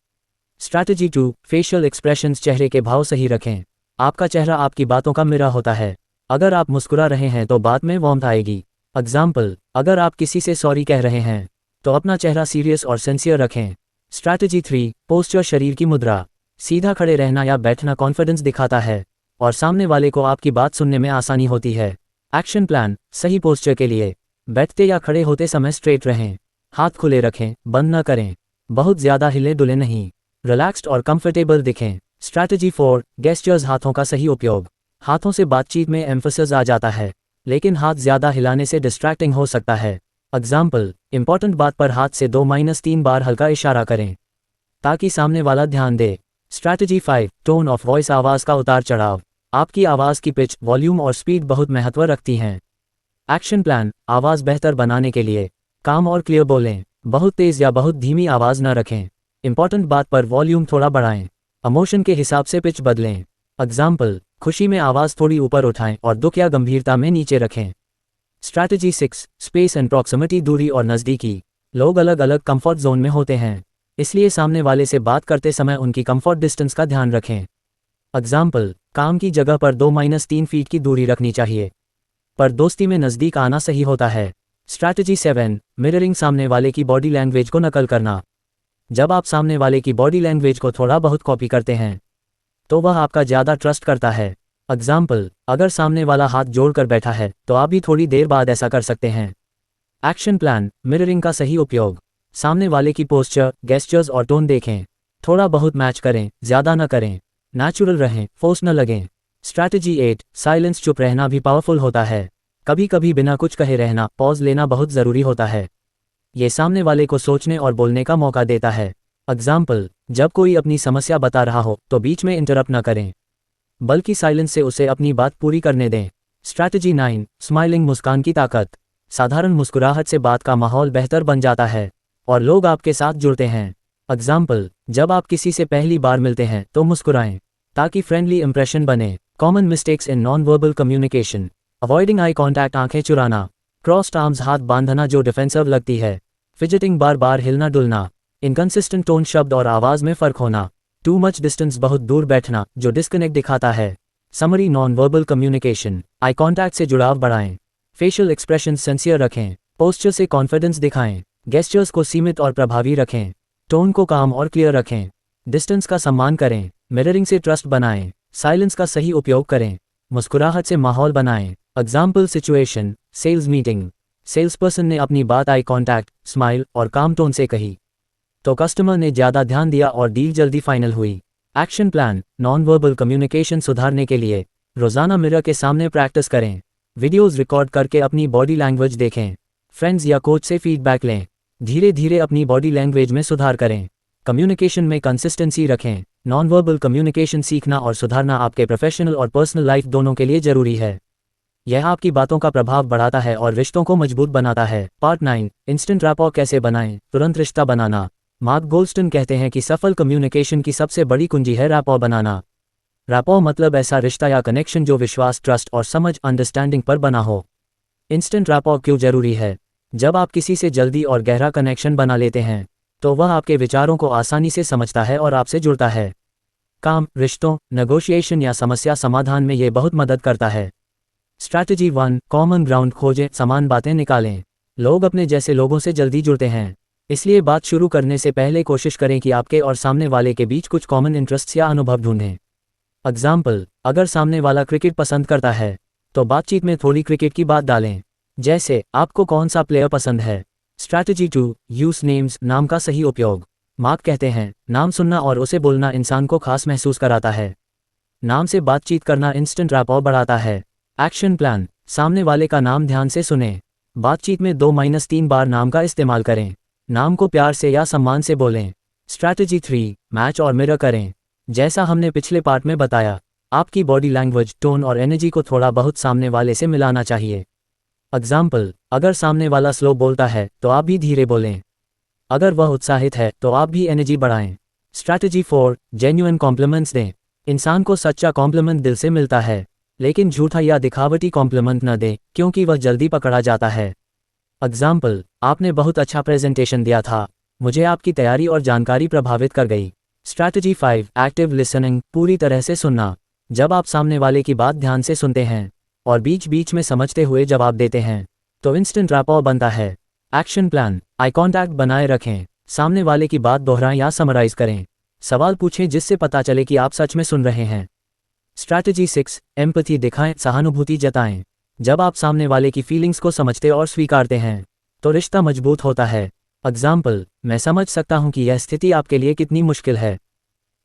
स्ट्रैटेजी 2, फेशियल एक्सप्रेशंस, चेहरे के भाव सही रखें। आपका चेहरा आपकी बातों का मिरर होता है। अगर आप मुस्कुरा रहे हैं तो बात में वार्मथ आएगी। एग्जाम्पल, अगर आप किसी से सॉरी कह रहे हैं तो अपना चेहरा सीरियस और सिंसियर रखें। स्ट्रैटेजी 3, पोस्चर, शरीर की मुद्रा। सीधा खड़े रहना या बैठना कॉन्फिडेंस दिखाता है और सामने वाले को आपकी बात सुनने में आसानी होती है। एक्शन प्लान, सही पोस्चर के लिए बैठते या खड़े होते समय स्ट्रेट रहें, हाथ खुले रखें, बंद न करें, बहुत ज़्यादा हिले डुले नहीं, रिलैक्स्ड और कंफर्टेबल दिखें। स्ट्रैटेजी 4, गेस्चर्स, हाथों का सही उपयोग। हाथों से बातचीत में एम्फेसिस आ जाता है, लेकिन हाथ ज़्यादा हिलाने से डिस्ट्रैक्टिंग हो सकता है। एग्जाम्पल, इंपॉर्टेंट बात पर हाथ से 2-3 बार हल्का इशारा करें ताकि सामने वाला ध्यान दे। स्ट्रैटेजी 5, टोन ऑफ वॉइस, आवाज़ का उतार चढ़ाव। आपकी आवाज़ की पिच, वॉल्यूम और स्पीड बहुत महत्व रखती हैं। एक्शन प्लान, आवाज़ बेहतर बनाने के लिए काम और क्लियर बोलें, बहुत तेज़ या बहुत धीमी आवाज़ न रखें। इंपॉर्टेंट बात पर वॉल्यूम थोड़ा बढ़ाएं, इमोशन के हिसाब से पिच बदलें। एग्जाम्पल, खुशी में आवाज़ थोड़ी ऊपर उठाएं और दुख या गंभीरता में नीचे रखें। स्ट्रैटेजी 6, स्पेस एंड प्रॉक्सिमिटी, दूरी और नज़दीकी। लोग अलग अलग कंफर्ट जोन में होते हैं, इसलिए सामने वाले से बात करते समय उनकी कंफर्ट डिस्टेंस का ध्यान रखें। एग्जाम्पल, काम की जगह पर 2-3 फीट की दूरी रखनी चाहिए, पर दोस्ती में नज़दीक आना सही होता है। स्ट्रैटेजी 7, मिररिंग, सामने वाले की बॉडी लैंग्वेज को नकल करना। जब आप सामने वाले की बॉडी लैंग्वेज को थोड़ा बहुत कॉपी करते हैं तो वह आपका ज़्यादा ट्रस्ट करता है। एग्जाम्पल, अगर सामने वाला हाथ जोड़कर बैठा है तो आप भी थोड़ी देर बाद ऐसा कर सकते हैं। एक्शन प्लान, मिररिंग का सही उपयोग। सामने वाले की पोस्चर, गेस्चर्स और टोन देखें। थोड़ा बहुत मैच करें, ज़्यादा न करें। नेचुरल रहें, फोर्स न लगें। Strategy 8, silence. चुप रहना भी पावरफुल होता है। कभी कभी बिना कुछ कहे रहना, पॉज लेना बहुत ज़रूरी होता है। ये सामने वाले को सोचने और बोलने का मौका देता है। एग्जाम्पल, जब कोई अपनी समस्या बता रहा हो तो बीच में इंटरप्ट न करें, बल्कि साइलेंस से उसे अपनी बात पूरी करने दें। Strategy 9, smiling. मुस्कान की ताकत। साधारण मुस्कुराहट से बात का माहौल बेहतर बन जाता है और लोग आपके साथ जुड़ते हैं। एग्जाम्पल, जब आप किसी से पहली बार मिलते हैं तो मुस्कुराएं ताकि फ्रेंडली इंप्रेशन बने। Common mistakes in non verbal communication. Avoiding eye contact. आंखें चुराना। Crossed arms. हाथ बांधना जो डिफेंसिव लगती है। फिजिटिंग। बार बार हिलना डुलना। Inconsistent tone. शब्द और आवाज़ में फ़र्क होना। Too much distance. बहुत दूर बैठना जो डिस्कनेक्ट दिखाता है। Summary non verbal communication. Eye contact से जुड़ाव बढ़ाएं। फेशियल एक्सप्रेशन सिंसियर रखें। पोस्चर से कॉन्फिडेंस दिखाएं। गेस्चर्स को सीमित और प्रभावी रखें। टोन को काम और क्लियर रखें। डिस्टेंस का सम्मान करें। मिररिंग से ट्रस्ट बनाएं। साइलेंस का सही उपयोग करें। मुस्कुराहट से माहौल बनाएं। Example situation, sales meeting. Sales person ने अपनी बात आई कॉन्टैक्ट, स्माइल और काम टोन से कही तो कस्टमर ने ज़्यादा ध्यान दिया और डील जल्दी फाइनल हुई। Action plan, non verbal communication सुधारने के लिए रोज़ाना मिरर के सामने प्रैक्टिस करें। वीडियोज़ रिकॉर्ड करके अपनी बॉडी लैंग्वेज देखें। फ्रेंड्स या कोच से फीडबैक लें। धीरे धीरे अपनी बॉडी लैंग्वेज में सुधार करें। कम्युनिकेशन में कंसिस्टेंसी रखें। नॉन वर्बल कम्युनिकेशन सीखना और सुधारना आपके प्रोफेशनल और पर्सनल लाइफ दोनों के लिए ज़रूरी है। यह आपकी बातों का प्रभाव बढ़ाता है और रिश्तों को मजबूत बनाता है। पार्ट 9, इंस्टेंट रैपो कैसे बनाएं, तुरंत रिश्ता बनाना। मार्क गोल्डस्टन कहते हैं कि सफल कम्युनिकेशन की सबसे बड़ी कुंजी है रैपो बनाना। रैपो मतलब ऐसा रिश्ता या कनेक्शन जो विश्वास, ट्रस्ट और समझ, अंडरस्टैंडिंग पर बना हो। इंस्टेंट रैपो क्यों जरूरी है? जब आप किसी से जल्दी और गहरा कनेक्शन बना लेते हैं तो वह आपके विचारों को आसानी से समझता है और आपसे जुड़ता है। काम, रिश्तों, नेगोशिएशन या समस्या समाधान में ये बहुत मदद करता है। स्ट्रैटेजी 1, कॉमन ग्राउंड खोजें, समान बातें निकालें। लोग अपने जैसे लोगों से जल्दी जुड़ते हैं, इसलिए बात शुरू करने से पहले कोशिश करें कि आपके और सामने वाले के बीच कुछ कॉमन इंटरेस्ट्स या अनुभव ढूंढें। एग्जाम्पल, अगर सामने वाला क्रिकेट पसंद करता है तो बातचीत में थोड़ी क्रिकेट की बात डालें, जैसे आपको कौन सा प्लेयर पसंद है। स्ट्रैटेजी 2, यूज नेम्स, नाम का सही उपयोग। मार्क कहते हैं, नाम सुनना और उसे बोलना इंसान को खास महसूस कराता है। नाम से बातचीत करना इंस्टेंट रैपो बढ़ाता है। एक्शन प्लान, सामने वाले का नाम ध्यान से सुनें। बातचीत में 2-3 बार नाम का इस्तेमाल करें। नाम को प्यार से या सम्मान से बोलें। स्ट्रैटेजी 3, मैच और मिरर करें। जैसा हमने पिछले पार्ट में बताया, आपकी बॉडी लैंग्वेज, टोन और एनर्जी को थोड़ा बहुत सामने वाले से मिलाना चाहिए। एग्जाम्पल, अगर सामने वाला स्लो बोलता है तो आप भी धीरे बोलें। अगर वह उत्साहित है तो आप भी एनर्जी बढ़ाएं। स्ट्रैटेजी 4, जेन्युइन कॉम्प्लीमेंट्स दें। इंसान को सच्चा कॉम्प्लीमेंट दिल से मिलता है, लेकिन झूठा या दिखावटी कॉम्प्लीमेंट न दें क्योंकि वह जल्दी पकड़ा जाता है। एग्जाम्पल, आपने बहुत अच्छा प्रेजेंटेशन दिया था, मुझे आपकी तैयारी और जानकारी प्रभावित कर गई। स्ट्रैटेजी 5, एक्टिव लिसनिंग, पूरी तरह से सुनना। जब आप सामने वाले की बात ध्यान से सुनते हैं और बीच बीच में समझते हुए जवाब देते हैं तो इंस्टेंट रैपो बनता है। एक्शन प्लान, आई कॉन्टैक्ट बनाए रखें। सामने वाले की बात दोहराएं या समराइज करें। सवाल पूछें जिससे पता चले कि आप सच में सुन रहे हैं। स्ट्रैटेजी 6, एम्पैथी दिखाएं, सहानुभूति जताएं। जब आप सामने वाले की फीलिंग्स को समझते और स्वीकारते हैं तो रिश्ता मजबूत होता है। एग्जाम्पल, मैं समझ सकता हूं कि यह स्थिति आपके लिए कितनी मुश्किल है।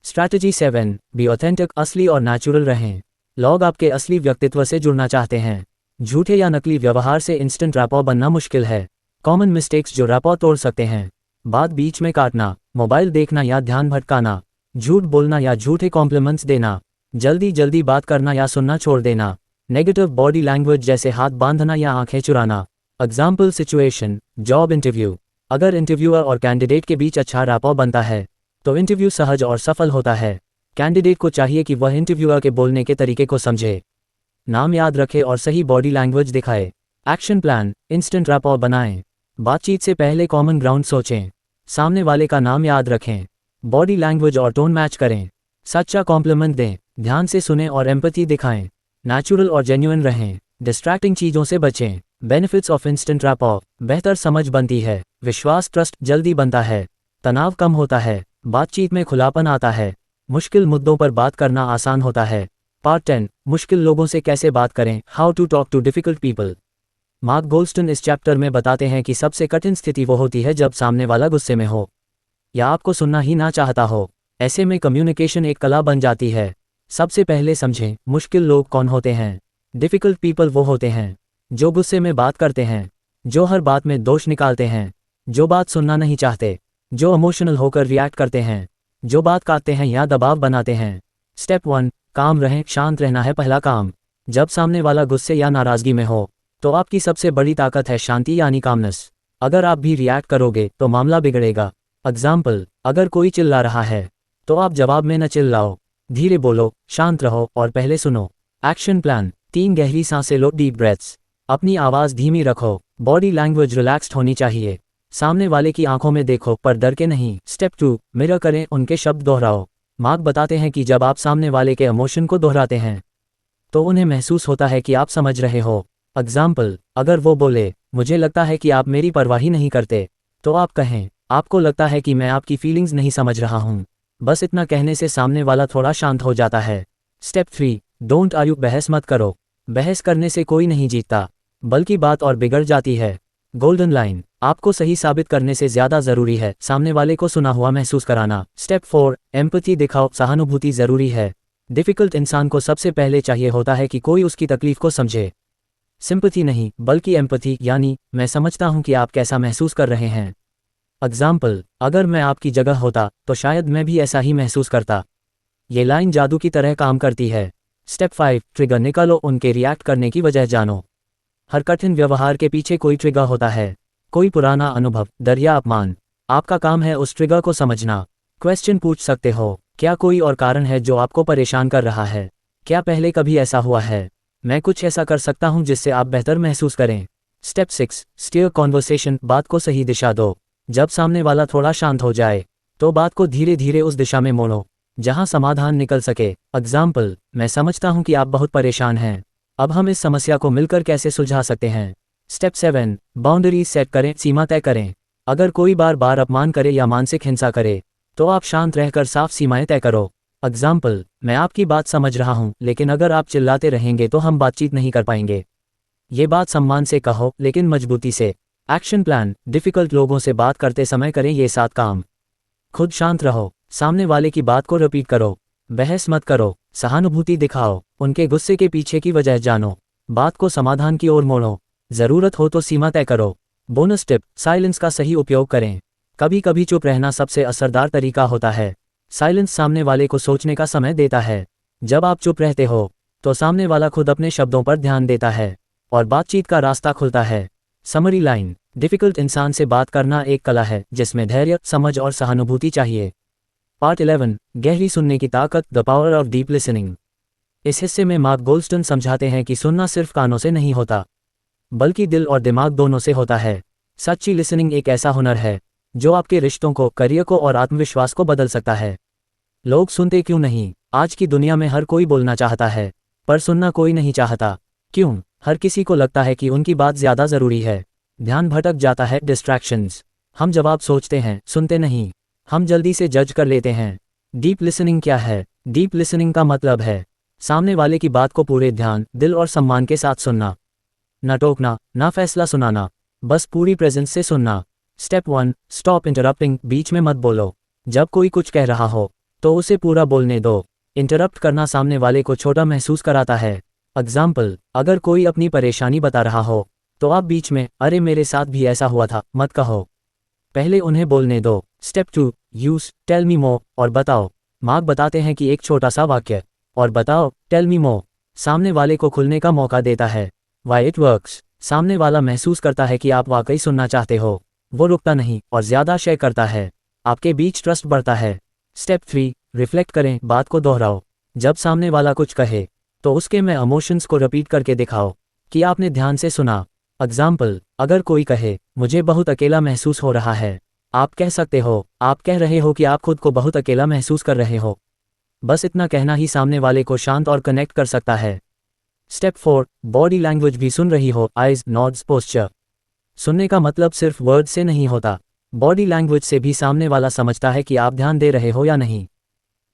स्ट्रैटेजी 7, बी ऑथेंटिक, असली और नेचुरल रहें। लोग आपके असली व्यक्तित्व से जुड़ना चाहते हैं। झूठे या नकली व्यवहार से इंस्टेंट रैपो बनना मुश्किल है। कॉमन मिस्टेक्स जो रैपो तोड़ सकते हैं: बात बीच में काटना, मोबाइल देखना या ध्यान भटकाना, झूठ बोलना या झूठे कॉम्प्लीमेंट्स देना, जल्दी जल्दी बात करना या सुनना छोड़ देना, नेगेटिव बॉडी लैंग्वेज जैसे हाथ बांधना या आंखें चुराना। Example situation, job interview. अगर इंटरव्यूअर और कैंडिडेट के बीच अच्छा रैपो बनता है तो इंटरव्यू सहज और सफल होता है। कैंडिडेट को चाहिए कि वह इंटरव्यूअर के बोलने के तरीके को समझे, नाम याद रखे और सही बॉडी लैंग्वेज दिखाए। एक्शन प्लान, इंस्टेंट रैपो बनाएं। बातचीत से पहले कॉमन ग्राउंड सोचें। सामने वाले का नाम याद रखें। बॉडी लैंग्वेज और टोन मैच करें। सच्चा कॉम्प्लीमेंट दें। ध्यान से सुनें और एम्पैथी दिखाएं। नेचुरल और जेन्युइन रहें। डिस्ट्रैक्टिंग चीज़ों से बचें। बेनिफिट्स ऑफ इंस्टेंट रैपो: बेहतर समझ बनती है, विश्वास, ट्रस्ट जल्दी बनता है, तनाव कम होता है, बातचीत में खुलापन आता है, मुश्किल मुद्दों पर बात करना आसान होता है। पार्ट 10, मुश्किल लोगों से कैसे बात करें, how to talk to difficult people. Mark Goldstone इस चैप्टर में बताते हैं कि सबसे कठिन स्थिति वो होती है जब सामने वाला गुस्से में हो या आपको सुनना ही ना चाहता हो। ऐसे में कम्युनिकेशन एक कला बन जाती है। सबसे पहले समझें, मुश्किल लोग कौन होते हैं। डिफिकल्ट पीपल वो होते हैं जो गुस्से में बात करते हैं, जो हर बात में दोष निकालते हैं, जो बात सुनना नहीं चाहते, जो इमोशनल होकर रिएक्ट करते हैं, जो बात काटते हैं या दबाव बनाते हैं। स्टेप 1, काम रहें, शांत रहना है पहला काम। जब सामने वाला गुस्से या नाराज़गी में हो तो आपकी सबसे बड़ी ताकत है शांति यानी कामनेस। अगर आप भी रिएक्ट करोगे तो मामला बिगड़ेगा। एग्जाम्पल, अगर कोई चिल्ला रहा है तो आप जवाब में न चिल्लाओ, धीरे बोलो, शांत रहो और पहले सुनो। एक्शन प्लान, 3 गहरी सांसें लो, डीप ब्रेथ्स। अपनी आवाज़ धीमी रखो, बॉडी लैंग्वेज रिलैक्स्ड होनी चाहिए। सामने वाले की आंखों में देखो पर डर के नहीं। स्टेप 2, मिरर करें, उनके शब्द दोहराओ। मार्क बताते हैं कि जब आप सामने वाले के इमोशन को दोहराते हैं तो उन्हें महसूस होता है कि आप समझ रहे हो। एग्जाम्पल, अगर वो बोले, मुझे लगता है कि आप मेरी परवाह ही नहीं करते, तो आप कहें, आपको लगता है कि मैं आपकी फीलिंग्स नहीं समझ रहा हूँ। बस इतना कहने से सामने वाला थोड़ा शांत हो जाता है। स्टेप 3, डोंट आर्ग्यू, बहस मत करो। बहस करने से कोई नहीं जीतता, बल्कि बात और बिगड़ जाती है। गोल्डन लाइन, आपको सही साबित करने से ज़्यादा ज़रूरी है सामने वाले को सुना हुआ महसूस कराना। स्टेप 4, एम्पैथी दिखाओ, सहानुभूति ज़रूरी है। डिफ़िकल्ट इंसान को सबसे पहले चाहिए होता है कि कोई उसकी तकलीफ को समझे। सिंपैथी नहीं बल्कि एम्पैथी, यानी मैं समझता हूं कि आप कैसा महसूस कर रहे हैं। एग्जाम्पल, अगर मैं आपकी जगह होता तो शायद मैं भी ऐसा ही महसूस करता। ये लाइन जादू की तरह काम करती है। स्टेप 5, ट्रिगर निकालो, उनके रिएक्ट करने की वजह जानो। हर कठिन व्यवहार के पीछे कोई ट्रिगर होता है, कोई पुराना अनुभव, डर या अपमान। आपका काम है उस ट्रिगर को समझना। क्वेश्चन पूछ सकते हो, क्या कोई और कारण है जो आपको परेशान कर रहा है? क्या पहले कभी ऐसा हुआ है? मैं कुछ ऐसा कर सकता हूं जिससे आप बेहतर महसूस करें। स्टेप 6, स्टीयर कॉन्वर्सेशन, बात को सही दिशा दो। जब सामने वाला थोड़ा शांत हो जाए तो बात को धीरे धीरे उस दिशा में मोड़ो जहां समाधान निकल सके। एग्जाम्पल, मैं समझता हूं कि आप बहुत परेशान हैं, अब हम इस समस्या को मिलकर कैसे सुलझा सकते हैं। स्टेप 7, बाउंड्रीज सेट करें, सीमा तय करें। अगर कोई बार बार अपमान करे या मानसिक हिंसा करे तो आप शांत रहकर साफ सीमाएं तय करो। एग्जाम्पल, मैं आपकी बात समझ रहा हूं, लेकिन अगर आप चिल्लाते रहेंगे तो हम बातचीत नहीं कर पाएंगे। ये बात सम्मान से कहो लेकिन मजबूती से। एक्शन प्लान, डिफिकल्ट लोगों से बात करते समय करें ये 7 काम। खुद शांत रहो, सामने वाले की बात को रिपीट करो, बहस मत करो, सहानुभूति दिखाओ, उनके गुस्से के पीछे की वजह जानो, बात को समाधान की ओर मोड़ो, ज़रूरत हो तो सीमा तय करो। बोनस टिप, साइलेंस का सही उपयोग करें। कभी कभी चुप रहना सबसे असरदार तरीका होता है। साइलेंस सामने वाले को सोचने का समय देता है। जब आप चुप रहते हो तो सामने वाला खुद अपने शब्दों पर ध्यान देता है और बातचीत का रास्ता खुलता है। समरी लाइन, डिफिकल्ट इंसान से बात करना एक कला है जिसमें धैर्य, समझ और सहानुभूति चाहिए। पार्ट 11, गहरी सुनने की ताकत, the power of deep listening. इस हिस्से में मार्क गोल्डस्टोन समझाते हैं कि सुनना सिर्फ कानों से नहीं होता, बल्कि दिल और दिमाग दोनों से होता है। सच्ची लिसनिंग एक ऐसा हुनर है जो आपके रिश्तों को, करियर को और आत्मविश्वास को बदल सकता है। लोग सुनते क्यों नहीं? आज की दुनिया में हर कोई बोलना चाहता है, पर सुनना कोई नहीं चाहता। क्यों? हर किसी को लगता है कि उनकी बात ज़्यादा ज़रूरी है। ध्यान भटक जाता है, डिस्ट्रैक्शंस। हम जवाब सोचते हैं, सुनते नहीं। हम जल्दी से जज कर लेते हैं। डीप लिसनिंग क्या है? डीप लिसनिंग का मतलब है सामने वाले की बात को पूरे ध्यान, दिल और सम्मान के साथ सुनना। ना टोकना, ना फैसला सुनाना, बस पूरी प्रेजेंस से सुनना। स्टेप 1, स्टॉप इंटरप्टिंग, बीच में मत बोलो। जब कोई कुछ कह रहा हो तो उसे पूरा बोलने दो। इंटरप्ट करना सामने वाले को छोटा महसूस कराता है। एग्जाम्पल, अगर कोई अपनी परेशानी बता रहा हो तो आप बीच में, अरे मेरे साथ भी ऐसा हुआ था, मत कहो। पहले उन्हें बोलने दो। स्टेप 2, यूज टेल मी मोर, और बताओ। मार्क बताते हैं कि एक छोटा सा वाक्य, और बताओ, टेल मी मोर, सामने वाले को खुलने का मौका देता है। वाई इट वर्क्स, सामने वाला महसूस करता है कि आप वाकई सुनना चाहते हो। वो रुकता नहीं और ज़्यादा शेयर करता है। आपके बीच ट्रस्ट बढ़ता है। स्टेप 3, रिफ्लेक्ट करें, बात को दोहराओ। जब सामने वाला कुछ कहे तो उसके में इमोशंस को रिपीट करके दिखाओ कि आपने ध्यान से सुना। एग्जाम्पल, अगर कोई कहे, मुझे बहुत अकेला महसूस हो रहा है, आप कह सकते हो, आप कह रहे हो कि आप खुद को बहुत अकेला महसूस कर रहे हो। बस इतना कहना ही सामने वाले को शांत और कनेक्ट कर सकता है। स्टेप 4, बॉडी लैंग्वेज भी सुन रही हो, आइज, नॉड्स, पोस्चर। सुनने का मतलब सिर्फ वर्ड से नहीं होता, बॉडी लैंग्वेज से भी सामने वाला समझता है कि आप ध्यान दे रहे हो या नहीं।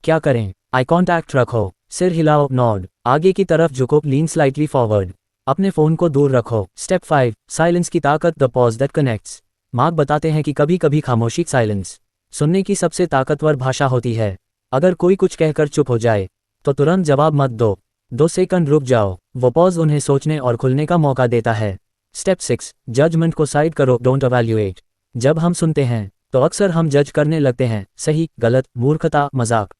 क्या करें? आई कॉन्टैक्ट रखो, सिर हिलाओ, नॉड, आगे की तरफ झुको, लीन स्लाइटली फॉरवर्ड, अपने फ़ोन को दूर रखो। स्टेप 5 साइलेंस की ताकत, the pause that connects. Mark बताते हैं कि कभी कभी खामोशी, साइलेंस, सुनने की सबसे ताकतवर भाषा होती है। अगर कोई कुछ कहकर चुप हो जाए तो तुरंत जवाब मत दो, 2 सेकंड रुक जाओ, वो पॉज उन्हें सोचने और खुलने का मौका देता है। स्टेप 6 जजमेंट को साइड करो, डोंट एवैल्यूएट। जब हम सुनते हैं तो अक्सर हम जज करने लगते हैं, सही, गलत, मूर्खता, मजाक।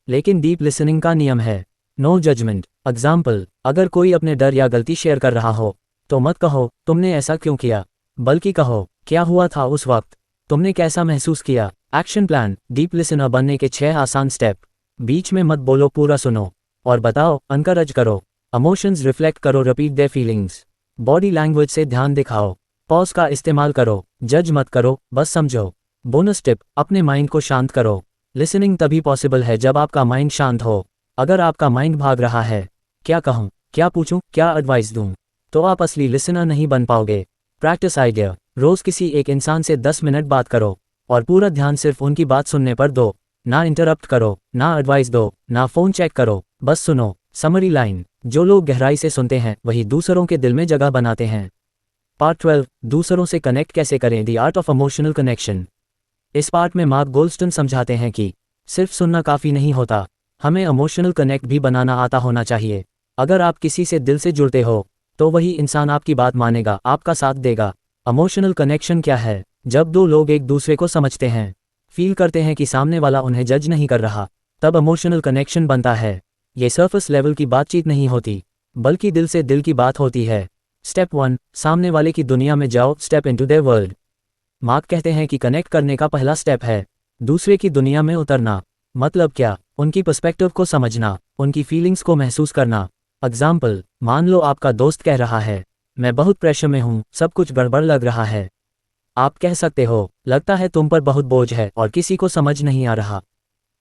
लेकिन डीप लिसनिंग का नियम है, नो जजमेंट। एग्जाम्पल, अगर कोई अपने डर या गलती शेयर कर रहा हो तो मत कहो तुमने ऐसा क्यों किया, बल्कि कहो क्या हुआ था उस वक्त, तुमने कैसा महसूस किया। एक्शन प्लान, डीप लिसनर बनने के 6 आसान स्टेप। बीच में मत बोलो, पूरा सुनो और बताओ, एनकरेज करो। इमोशंस रिफ्लेक्ट करो, repeat their feelings. Body language से ध्यान दिखाओ, पॉज का इस्तेमाल करो, जज मत करो, बस समझो। बोनस टिप, अपने माइंड को शांत करो। लिसनिंग तभी पॉसिबल है जब आपका माइंड शांत हो। अगर आपका माइंड भाग रहा है, क्या कहूँ, क्या पूछूं, क्या एडवाइस दूं, तो आप असली लिसनर नहीं बन पाओगे। प्रैक्टिस आइडिया, रोज किसी एक इंसान से 10 मिनट बात करो और पूरा ध्यान सिर्फ उनकी बात सुनने पर दो। ना इंटरप्ट करो, ना एडवाइस दो, ना फोन चेक करो, बस सुनो। समरी लाइन, जो लोग गहराई से सुनते हैं वही दूसरों के दिल में जगह बनाते हैं। पार्ट 12 दूसरों से कनेक्ट कैसे करें, the art of emotional connection. इस पार्ट में मार्क गोल्डस्टन समझाते हैं कि सिर्फ सुनना काफ़ी नहीं होता, हमें इमोशनल कनेक्ट भी बनाना आता होना चाहिए। अगर आप किसी से दिल से जुड़ते हो तो वही इंसान आपकी बात मानेगा, आपका साथ देगा। इमोशनल कनेक्शन क्या है? जब दो लोग एक दूसरे को समझते हैं, फील करते हैं कि सामने वाला उन्हें जज नहीं कर रहा, तब इमोशनल कनेक्शन बनता है। ये सरफेस लेवल की बातचीत नहीं होती, बल्कि दिल से दिल की बात होती है। स्टेप 1 सामने वाले की दुनिया में जाओ, step into their world. Mark कहते हैं कि कनेक्ट करने का पहला स्टेप है दूसरे की दुनिया में उतरना। मतलब क्या? उनकी पर्सपेक्टिव को समझना, उनकी फीलिंग्स को महसूस करना। एग्जाम्पल, मान लो आपका दोस्त कह रहा है, मैं बहुत प्रेशर में हूँ, सब कुछ गड़बड़ लग रहा है। आप कह सकते हो, लगता है तुम पर बहुत बोझ है और किसी को समझ नहीं आ रहा।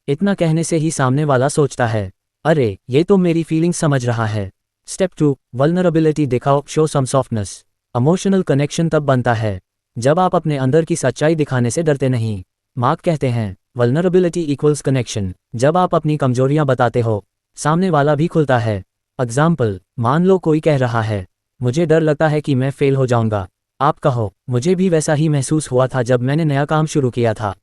इतना कहने से ही सामने वाला सोचता है, अरे ये तो मेरी फीलिंग्स समझ रहा है। स्टेप 2 वल्नरेबिलिटी दिखाओ, show some softness. Emotional connection तब बनता है जब आप अपने अंदर की सच्चाई दिखाने से डरते नहीं। मार्क कहते हैं, वल्नरेबिलिटी इक्वल्स कनेक्शन। जब आप अपनी कमजोरियां बताते हो, सामने वाला भी खुलता है। एग्जाम्पल, मान लो कोई कह रहा है, मुझे डर लगता है कि मैं फेल हो जाऊंगा। आप कहो, मुझे भी वैसा ही महसूस हुआ था जब मैंने नया काम शुरू किया था।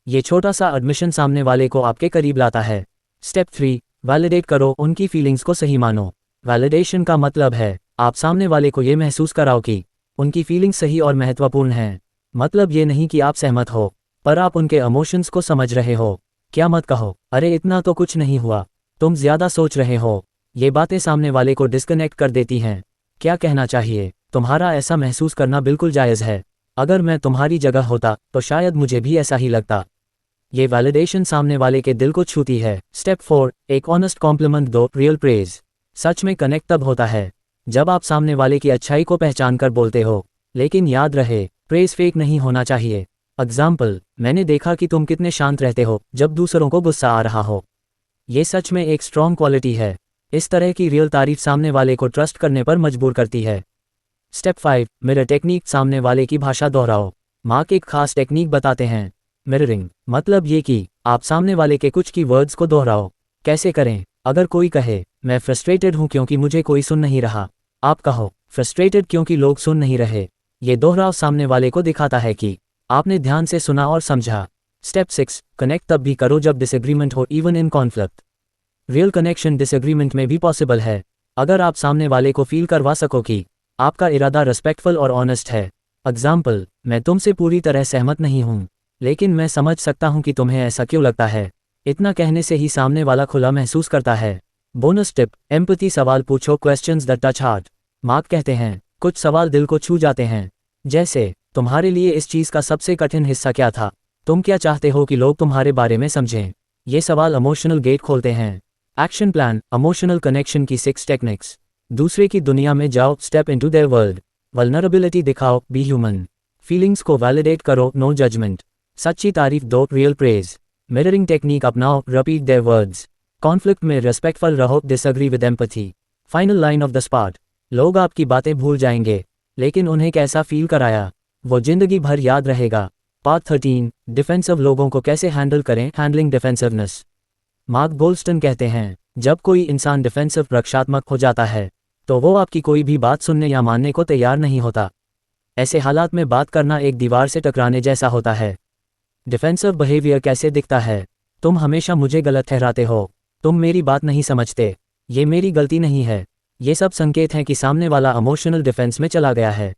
ये छोटा सा एडमिशन सामने वाले को आपके करीब लाता है। स्टेप 3 वैलिडेट करो, उनकी फीलिंग्स को सही मानो। वैलिडेशन का मतलब है आप सामने वाले को ये महसूस कराओ कि उनकी फीलिंग्स सही और महत्वपूर्ण हैं। मतलब ये नहीं कि आप सहमत हो, पर आप उनके इमोशंस को समझ रहे हो। क्या मत कहो, अरे इतना तो कुछ नहीं हुआ, तुम ज्यादा सोच रहे हो। ये बातें सामने वाले को डिस्कनेक्ट कर देती हैं। क्या कहना चाहिए, तुम्हारा ऐसा महसूस करना बिल्कुल जायज़ है। अगर मैं तुम्हारी जगह होता तो शायद मुझे भी ऐसा ही लगता। ये वैलिडेशन सामने वाले के दिल को छूती है। स्टेप 4 एक ऑनेस्ट कॉम्प्लीमेंट दो, रियल प्रेज। सच में कनेक्ट तब होता है जब आप सामने वाले की अच्छाई को पहचान कर बोलते हो, लेकिन याद रहे, प्रेज फेक नहीं होना चाहिए। एग्जाम्पल, मैंने देखा कि तुम कितने शांत रहते हो जब दूसरों को गुस्सा आ रहा हो। ये सच में एक स्ट्रॉन्ग क्वालिटी है। इस तरह की रियल तारीफ सामने वाले को ट्रस्ट करने पर मजबूर करती है। स्टेप 5 मिरर टेक्निक, सामने वाले की भाषा दोहराओ। मार्क एक खास टेक्निक बताते हैं, मिररिंग। मतलब ये कि आप सामने वाले के कुछ की वर्ड्स को दोहराओ। कैसे करें? अगर कोई कहे, मैं फ्रस्ट्रेटेड हूं क्योंकि मुझे कोई सुन नहीं रहा, आप कहो, फ्रस्ट्रेटेड क्योंकि लोग सुन नहीं रहे। ये दोहराव सामने वाले को दिखाता है कि आपने ध्यान से सुना और समझा। स्टेप 6 कनेक्ट तब भी करो जब डिसएग्रीमेंट हो, even in conflict. Real connection disagreement में भी पॉसिबल है। अगर आप सामने वाले को फील करवा सको कि आपका इरादा रिस्पेक्टफुल और ऑनेस्ट है। एग्जाम्पल, मैं तुमसे पूरी तरह सहमत नहीं हूं, लेकिन मैं समझ सकता हूं कि तुम्हें ऐसा क्यों लगता है। इतना कहने से ही सामने वाला खुला महसूस करता है। बोनस टिप, एम्पैथी सवाल पूछो, questions that touch heart. Mark कहते हैं, कुछ सवाल दिल को छू जाते हैं। जैसे, तुम्हारे लिए इस चीज़ का सबसे कठिन हिस्सा क्या था? तुम क्या चाहते हो कि लोग तुम्हारे बारे में समझें? ये सवाल इमोशनल गेट खोलते हैं। एक्शन प्लान, इमोशनल कनेक्शन की 6 टेक्निक्स। दूसरे की दुनिया में जाओ, step into their world. Vulnerability दिखाओ, बी ह्यूमन। फीलिंग्स को वैलिडेट करो, नो जजमेंट। सच्ची तारीफ दो, रियल प्रेज। मिररिंग टेक्निक अपनाओ, रिपीट देयर वर्ड्स। कॉन्फ्लिक्ट में रिस्पेक्टफुल रहो, disagree with empathy. Final line of the part, लोग आपकी बातें भूल जाएंगे, लेकिन उन्हें कैसा फील कराया वो जिंदगी भर याद रहेगा। पार्ट 13 डिफेंसिव लोगों को कैसे हैंडल करें, हैंडलिंग डिफेंसिवनेस। मार्क गोल्डस्टन कहते हैं, जब कोई इंसान डिफेंसिव रक्षात्मक हो जाता है तो वो आपकी कोई भी बात सुनने या मानने को तैयार नहीं होता। ऐसे हालात में बात करना एक दीवार से टकराने जैसा होता है। डिफेंसिव बिहेवियर कैसे दिखता है? तुम हमेशा मुझे गलत ठहराते हो, तुम मेरी बात नहीं समझते, ये मेरी गलती नहीं है। ये सब संकेत हैं कि सामने वाला इमोशनल डिफेंस में चला गया है।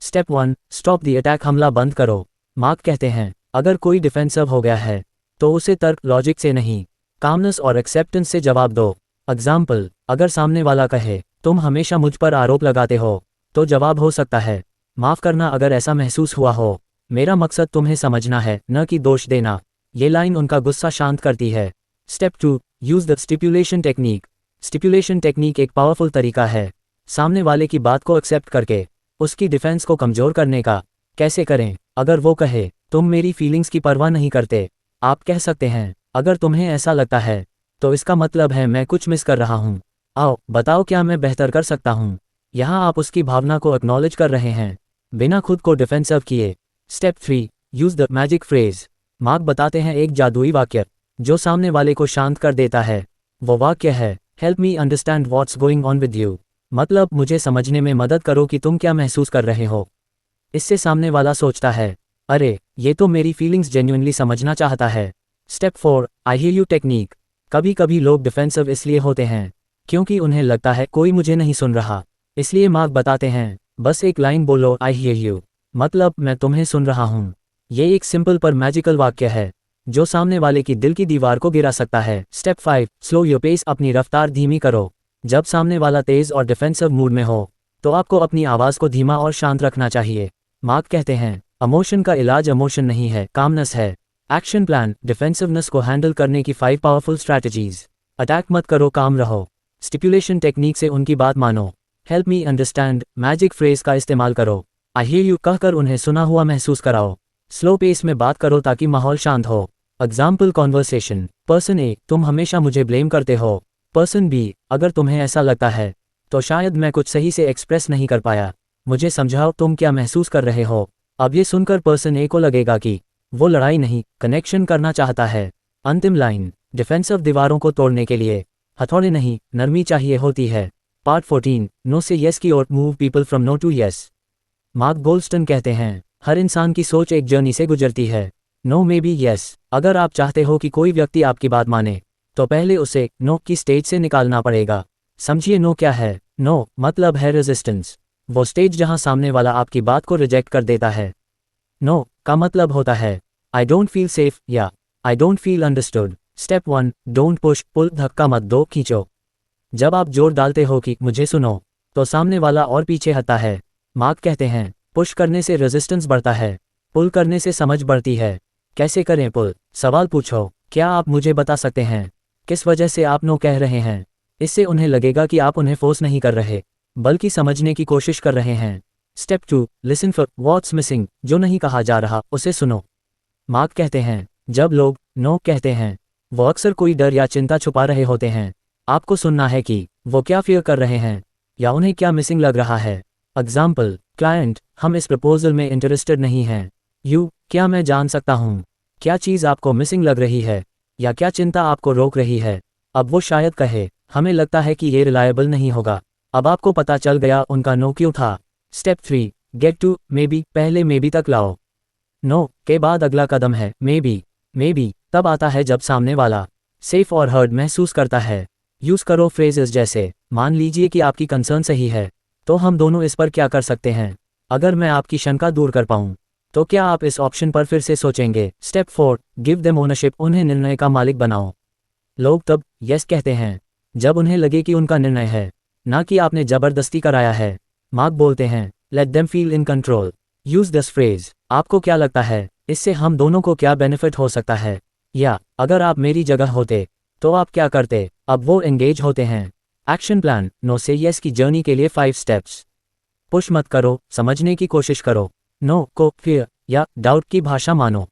स्टेप 1, स्टॉप द अटैक, हमला बंद करो। मार्क कहते हैं, अगर कोई डिफेंसिव हो गया है तो उसे तर्क लॉजिक से नहीं, कामनेस और एक्सेप्टेंस से जवाब दो। एग्जाम्पल, अगर सामने वाला कहे, तुम हमेशा मुझ पर आरोप लगाते हो, तो जवाब हो सकता है, माफ़ करना अगर ऐसा महसूस हुआ हो, मेरा मकसद तुम्हें समझना है, न कि दोष देना। ये लाइन उनका गुस्सा शांत करती है। Step 2, use the stipulation technique. Stipulation technique एक पावरफुल तरीका है सामने वाले की बात को एक्सेप्ट करके उसकी डिफेंस को कमज़ोर करने का। कैसे करें? अगर वो कहे, तुम मेरी फीलिंग्स की परवाह नहीं करते, आप कह सकते हैं, अगर तुम्हें ऐसा लगता है तो इसका मतलब है मैं कुछ मिस कर रहा हूँ। आओ बताओ क्या मैं बेहतर कर सकता हूँ। यहाँ आप उसकी भावना को एक्नॉलेज कर रहे हैं बिना खुद को डिफेंसिव किए। Step 3, use the magic phrase. Mark बताते हैं एक जादुई वाक्य जो सामने वाले को शांत कर देता है। वो वाक्य है, help me understand what's going on with you. मतलब मुझे समझने में मदद करो कि तुम क्या महसूस कर रहे हो। इससे सामने वाला सोचता है, अरे ये तो मेरी फीलिंग्स जेन्युइनली समझना चाहता है। Step 4, I hear you technique. कभी कभी लोग डिफेंसिव इसलिए होते हैं क्योंकि उन्हें लगता है कोई मुझे नहीं सुन रहा। इसलिए मार्क बताते हैं, बस एक लाइन बोलो, आई हियर यू, मतलब मैं तुम्हें सुन रहा हूँ। ये एक सिंपल पर मैजिकल वाक्य है जो सामने वाले की दिल की दीवार को गिरा सकता है। Step 5, slow your pace. अपनी रफ्तार धीमी करो। जब सामने वाला तेज और डिफेंसिव मूड में हो तो आपको अपनी आवाज़ को धीमा और शांत रखना चाहिए। मार्क कहते हैं, इमोशन का इलाज इमोशन नहीं है, कामनेस है। एक्शन प्लान, डिफेंसिवनेस को हैंडल करने की 5 पावरफुल स्ट्रैटेजीज। अटैक मत करो, काम रहो। स्टिपुलेशन टेक्निक से उनकी बात मानो। Help me understand, magic phrase का इस्तेमाल करो। आई हियर यू कहकर उन्हें सुना हुआ महसूस कराओ। स्लो पेस में बात करो ताकि माहौल शांत हो। एग्जाम्पल कॉन्वर्सेशन, पर्सन ए, तुम हमेशा मुझे ब्लेम करते हो। पर्सन बी, अगर तुम्हें ऐसा लगता है तो शायद मैं कुछ सही से एक्सप्रेस नहीं कर पाया, मुझे समझाओ तुम क्या महसूस कर रहे हो। अब ये सुनकर पर्सन ए को लगेगा कि वो लड़ाई नहीं, कनेक्शन करना चाहता है। अंतिम लाइन, डिफेंसिव दीवारों को तोड़ने के लिए हथौड़े नहीं, नरमी चाहिए होती है। पार्ट 14, नो से येस की ओर move people from no to yes. Mark Goulston कहते हैं, हर इंसान की सोच एक जर्नी से गुजरती है, नो में भी येस। अगर आप चाहते हो कि कोई व्यक्ति आपकी बात माने तो पहले उसे नो की स्टेज से निकालना पड़ेगा। समझिए नो क्या है। नो मतलब है रेजिस्टेंस, वो स्टेज जहां सामने वाला आपकी बात को रिजेक्ट कर देता है। नो का मतलब होता है आई डोंट फील सेफ या I don't feel understood. Step 1, don't push pull, धक्का मत दो, खींचो। जब आप जोर डालते हो कि मुझे सुनो तो सामने वाला और पीछे हटता है। मार्क कहते हैं, पुश करने से रेजिस्टेंस बढ़ता है, पुल करने से समझ बढ़ती है। कैसे करें पुल? सवाल पूछो, क्या आप मुझे बता सकते हैं किस वजह से आप नो कह रहे हैं? इससे उन्हें लगेगा कि आप उन्हें फोर्स नहीं कर रहे बल्कि समझने की कोशिश कर रहे हैं। Step 2, listen for what's missing. जो नहीं कहा जा रहा उसे सुनो। मार्क कहते हैं, जब लोग नो कहते हैं वो अक्सर कोई डर या चिंता छुपा रहे होते हैं। आपको सुनना है कि वो क्या फियर कर रहे हैं या उन्हें क्या मिसिंग लग रहा है। एग्जाम्पल, क्लाइंट, हम इस प्रपोजल में इंटरेस्टेड नहीं हैं। यू, क्या मैं जान सकता हूँ क्या चीज़ आपको मिसिंग लग रही है या क्या चिंता आपको रोक रही है। अब वो शायद कहे, हमें लगता है कि ये रिलायबल नहीं होगा। अब आपको पता चल गया उनका नो क्यों था। Step 3, get to maybe. पहले मे बी तक लाओ। नो के बाद अगला कदम है मे बी। मे बी तब आता है जब सामने वाला सेफ और हर्ड महसूस करता है। यूज़ करो फ्रेजेस जैसे, मान लीजिए कि आपकी कंसर्न सही है तो हम दोनों इस पर क्या कर सकते हैं। अगर मैं आपकी शंका दूर कर पाऊँ तो क्या आप इस ऑप्शन पर फिर से सोचेंगे। Step 4, give them ownership. उन्हें निर्णय का मालिक बनाओ। लोग तब यस कहते हैं जब उन्हें लगे कि उनका निर्णय है, ना कि आपने जबरदस्ती कराया है। मार्क बोलते हैं, let them feel in control. Use this phrase, आपको क्या लगता है इससे हम दोनों को क्या बेनिफिट हो सकता है, या अगर आप मेरी जगह होते तो आप क्या करते। अब वो एंगेज होते हैं। एक्शन प्लान, नो से येस की जर्नी के लिए 5 स्टेप्स। पुश मत करो, समझने की कोशिश करो। नो को फियर या डाउट की भाषा मानो।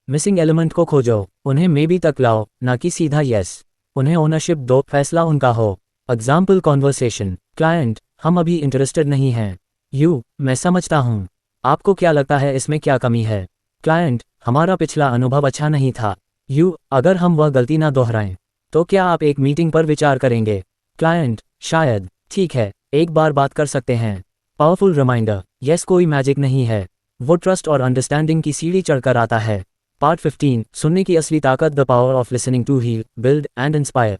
मिसिंग एलिमेंट को खोजो, उन्हें मे बी तक लाओ, ना कि सीधा येस। उन्हें ओनरशिप दो, फैसला उनका हो। एग्जाम्पल कॉन्वर्सेशन, क्लाइंट, हम अभी इंटरेस्टेड नहीं हैं। यू, मैं समझता हूँ, आपको क्या लगता है इसमें क्या कमी है। क्लाइंट, हमारा पिछला अनुभव अच्छा नहीं था। यू, अगर हम वह गलती ना दोहराएं तो क्या आप एक मीटिंग पर विचार करेंगे? क्लाइंट, शायद। ठीक है, एक बार बात कर सकते हैं। पावरफुल रिमाइंडर, यस कोई मैजिक नहीं है, वो ट्रस्ट और अंडरस्टैंडिंग की सीढ़ी चढ़कर आता है। पार्ट 15, सुनने की असली ताकत, the power of listening to heal, build and inspire.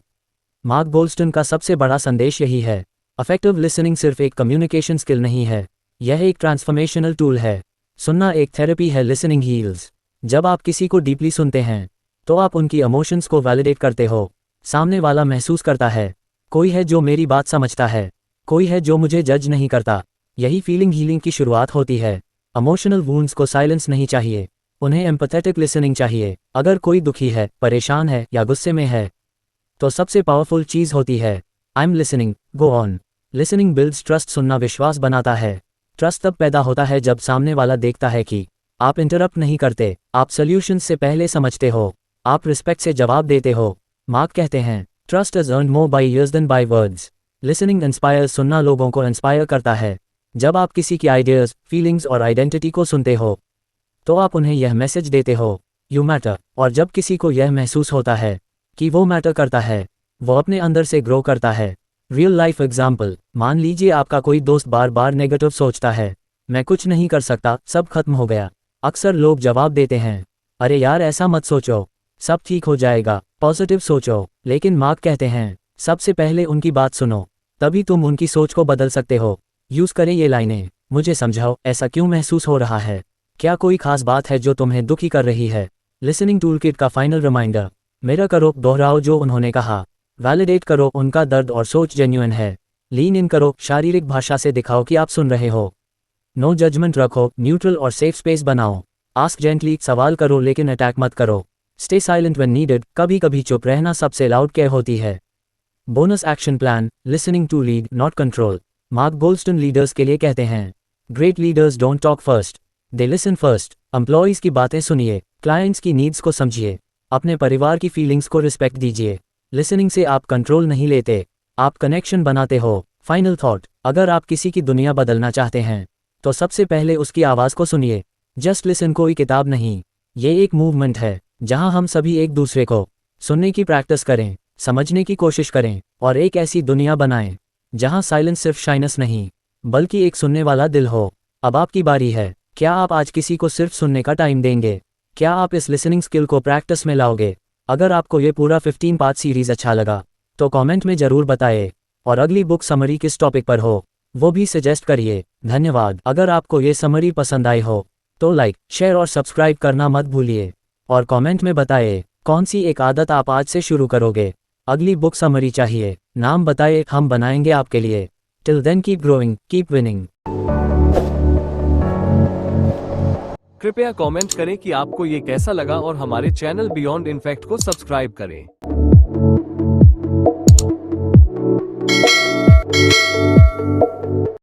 Mark Goldstone का सबसे बड़ा संदेश यही है। अफेक्टिव लिसनिंग सिर्फ एक कम्युनिकेशन स्किल नहीं है, यह एक ट्रांसफॉर्मेशनल टूल है। सुनना एक थेरेपी है, लिसनिंग हील्स। जब आप किसी को डीपली सुनते हैं तो आप उनकी इमोशंस को वैलिडेट करते हो। सामने वाला महसूस करता है, कोई है जो मेरी बात समझता है, कोई है जो मुझे जज नहीं करता। यही फीलिंग हीलिंग की शुरुआत होती है। इमोशनल वुंड्स को साइलेंस नहीं चाहिए, उन्हें एम्पैथेटिक लिसनिंग चाहिए। अगर कोई दुखी है, परेशान है या गुस्से में है, तो सबसे पावरफुल चीज़ होती है, I am listening, go on. Listening builds trust, सुनना विश्वास बनाता है। ट्रस्ट तब पैदा होता है जब सामने वाला देखता है कि आप इंटरप्ट नहीं करते, आप सॉल्यूशंस से पहले समझते हो, आप रिस्पेक्ट से जवाब देते हो। मार्क कहते हैं, trust is earned more by years than by words. Listening inspires, सुनना लोगों को इंस्पायर करता है। जब आप किसी की आइडियाज़, फीलिंग्स और आइडेंटिटी को सुनते हो तो आप उन्हें यह मैसेज देते हो, यू मैटर। और जब किसी को यह महसूस होता है कि वो मैटर करता है, वो अपने अंदर से ग्रो करता है। रियल लाइफ एग्जाम्पल, मान लीजिए आपका कोई दोस्त बार बार नेगेटिव सोचता है, मैं कुछ नहीं कर सकता, सब खत्म हो गया। अक्सर लोग जवाब देते हैं, अरे यार ऐसा मत सोचो, सब ठीक हो जाएगा, पॉजिटिव सोचो। लेकिन मार्क कहते हैं, सबसे पहले उनकी बात सुनो, तभी तुम उनकी सोच को बदल सकते हो। यूज़ करें ये लाइनें, मुझे समझाओ ऐसा क्यों महसूस हो रहा है, क्या कोई खास बात है जो तुम्हें दुखी कर रही है। लिसनिंग टूलकिट का फाइनल रिमाइंडर, मिरर करो, दोहराओ जो उन्होंने कहा। वैलिडेट करो, उनका दर्द और सोच जेन्युइन है। लीन इन करो, शारीरिक भाषा से दिखाओ कि आप सुन रहे हो। नो जजमेंट रखो, न्यूट्रल और सेफ स्पेस बनाओ। आस्क जेंटली, सवाल करो लेकिन अटैक मत करो। स्टे साइलेंट व्हेन नीडेड, कभी कभी चुप रहना सबसे लाउड केयर होती है। Bonus action plan, listening to lead not control. Mark Goldstone leaders के लिए कहते हैं, great leaders don't talk first, they listen first. Employees की बातें सुनिए, क्लाइंट्स की नीड्स को समझिए, अपने परिवार की फीलिंग्स को रिस्पेक्ट दीजिए। लिसनिंग से आप कंट्रोल नहीं लेते, आप कनेक्शन बनाते हो। फाइनल थॉट, अगर आप किसी की दुनिया बदलना चाहते हैं तो सबसे पहले उसकी आवाज़ को सुनिए। जस्ट लिसन कोई किताब नहीं, ये एक मूवमेंट है जहां हम सभी एक दूसरे को सुनने की प्रैक्टिस करें, समझने की कोशिश करें और एक ऐसी दुनिया बनाएं जहां साइलेंस सिर्फ शाइनेस नहीं बल्कि एक सुनने वाला दिल हो। अब आपकी बारी है, क्या आप आज किसी को सिर्फ सुनने का टाइम देंगे? क्या आप इस लिसनिंग स्किल को प्रैक्टिस में लाओगे? अगर आपको ये पूरा 15 पार्ट सीरीज अच्छा लगा तो कमेंट में ज़रूर बताएं, और अगली बुक समरी किस टॉपिक पर हो वो भी सजेस्ट करिए। धन्यवाद। अगर आपको ये समरी पसंद आई हो तो लाइक, शेयर और सब्सक्राइब करना मत भूलिए, और कमेंट में बताएं कौन सी एक आदत आप आज से शुरू करोगे। अगली बुक समरी चाहिए, नाम बताएं, हम बनाएंगे आपके लिए। Till then keep growing, keep winning.
कृपया कमेंट करें कि आपको ये कैसा लगा और हमारे चैनल बियॉन्ड इनफैक्ट को सब्सक्राइब करें।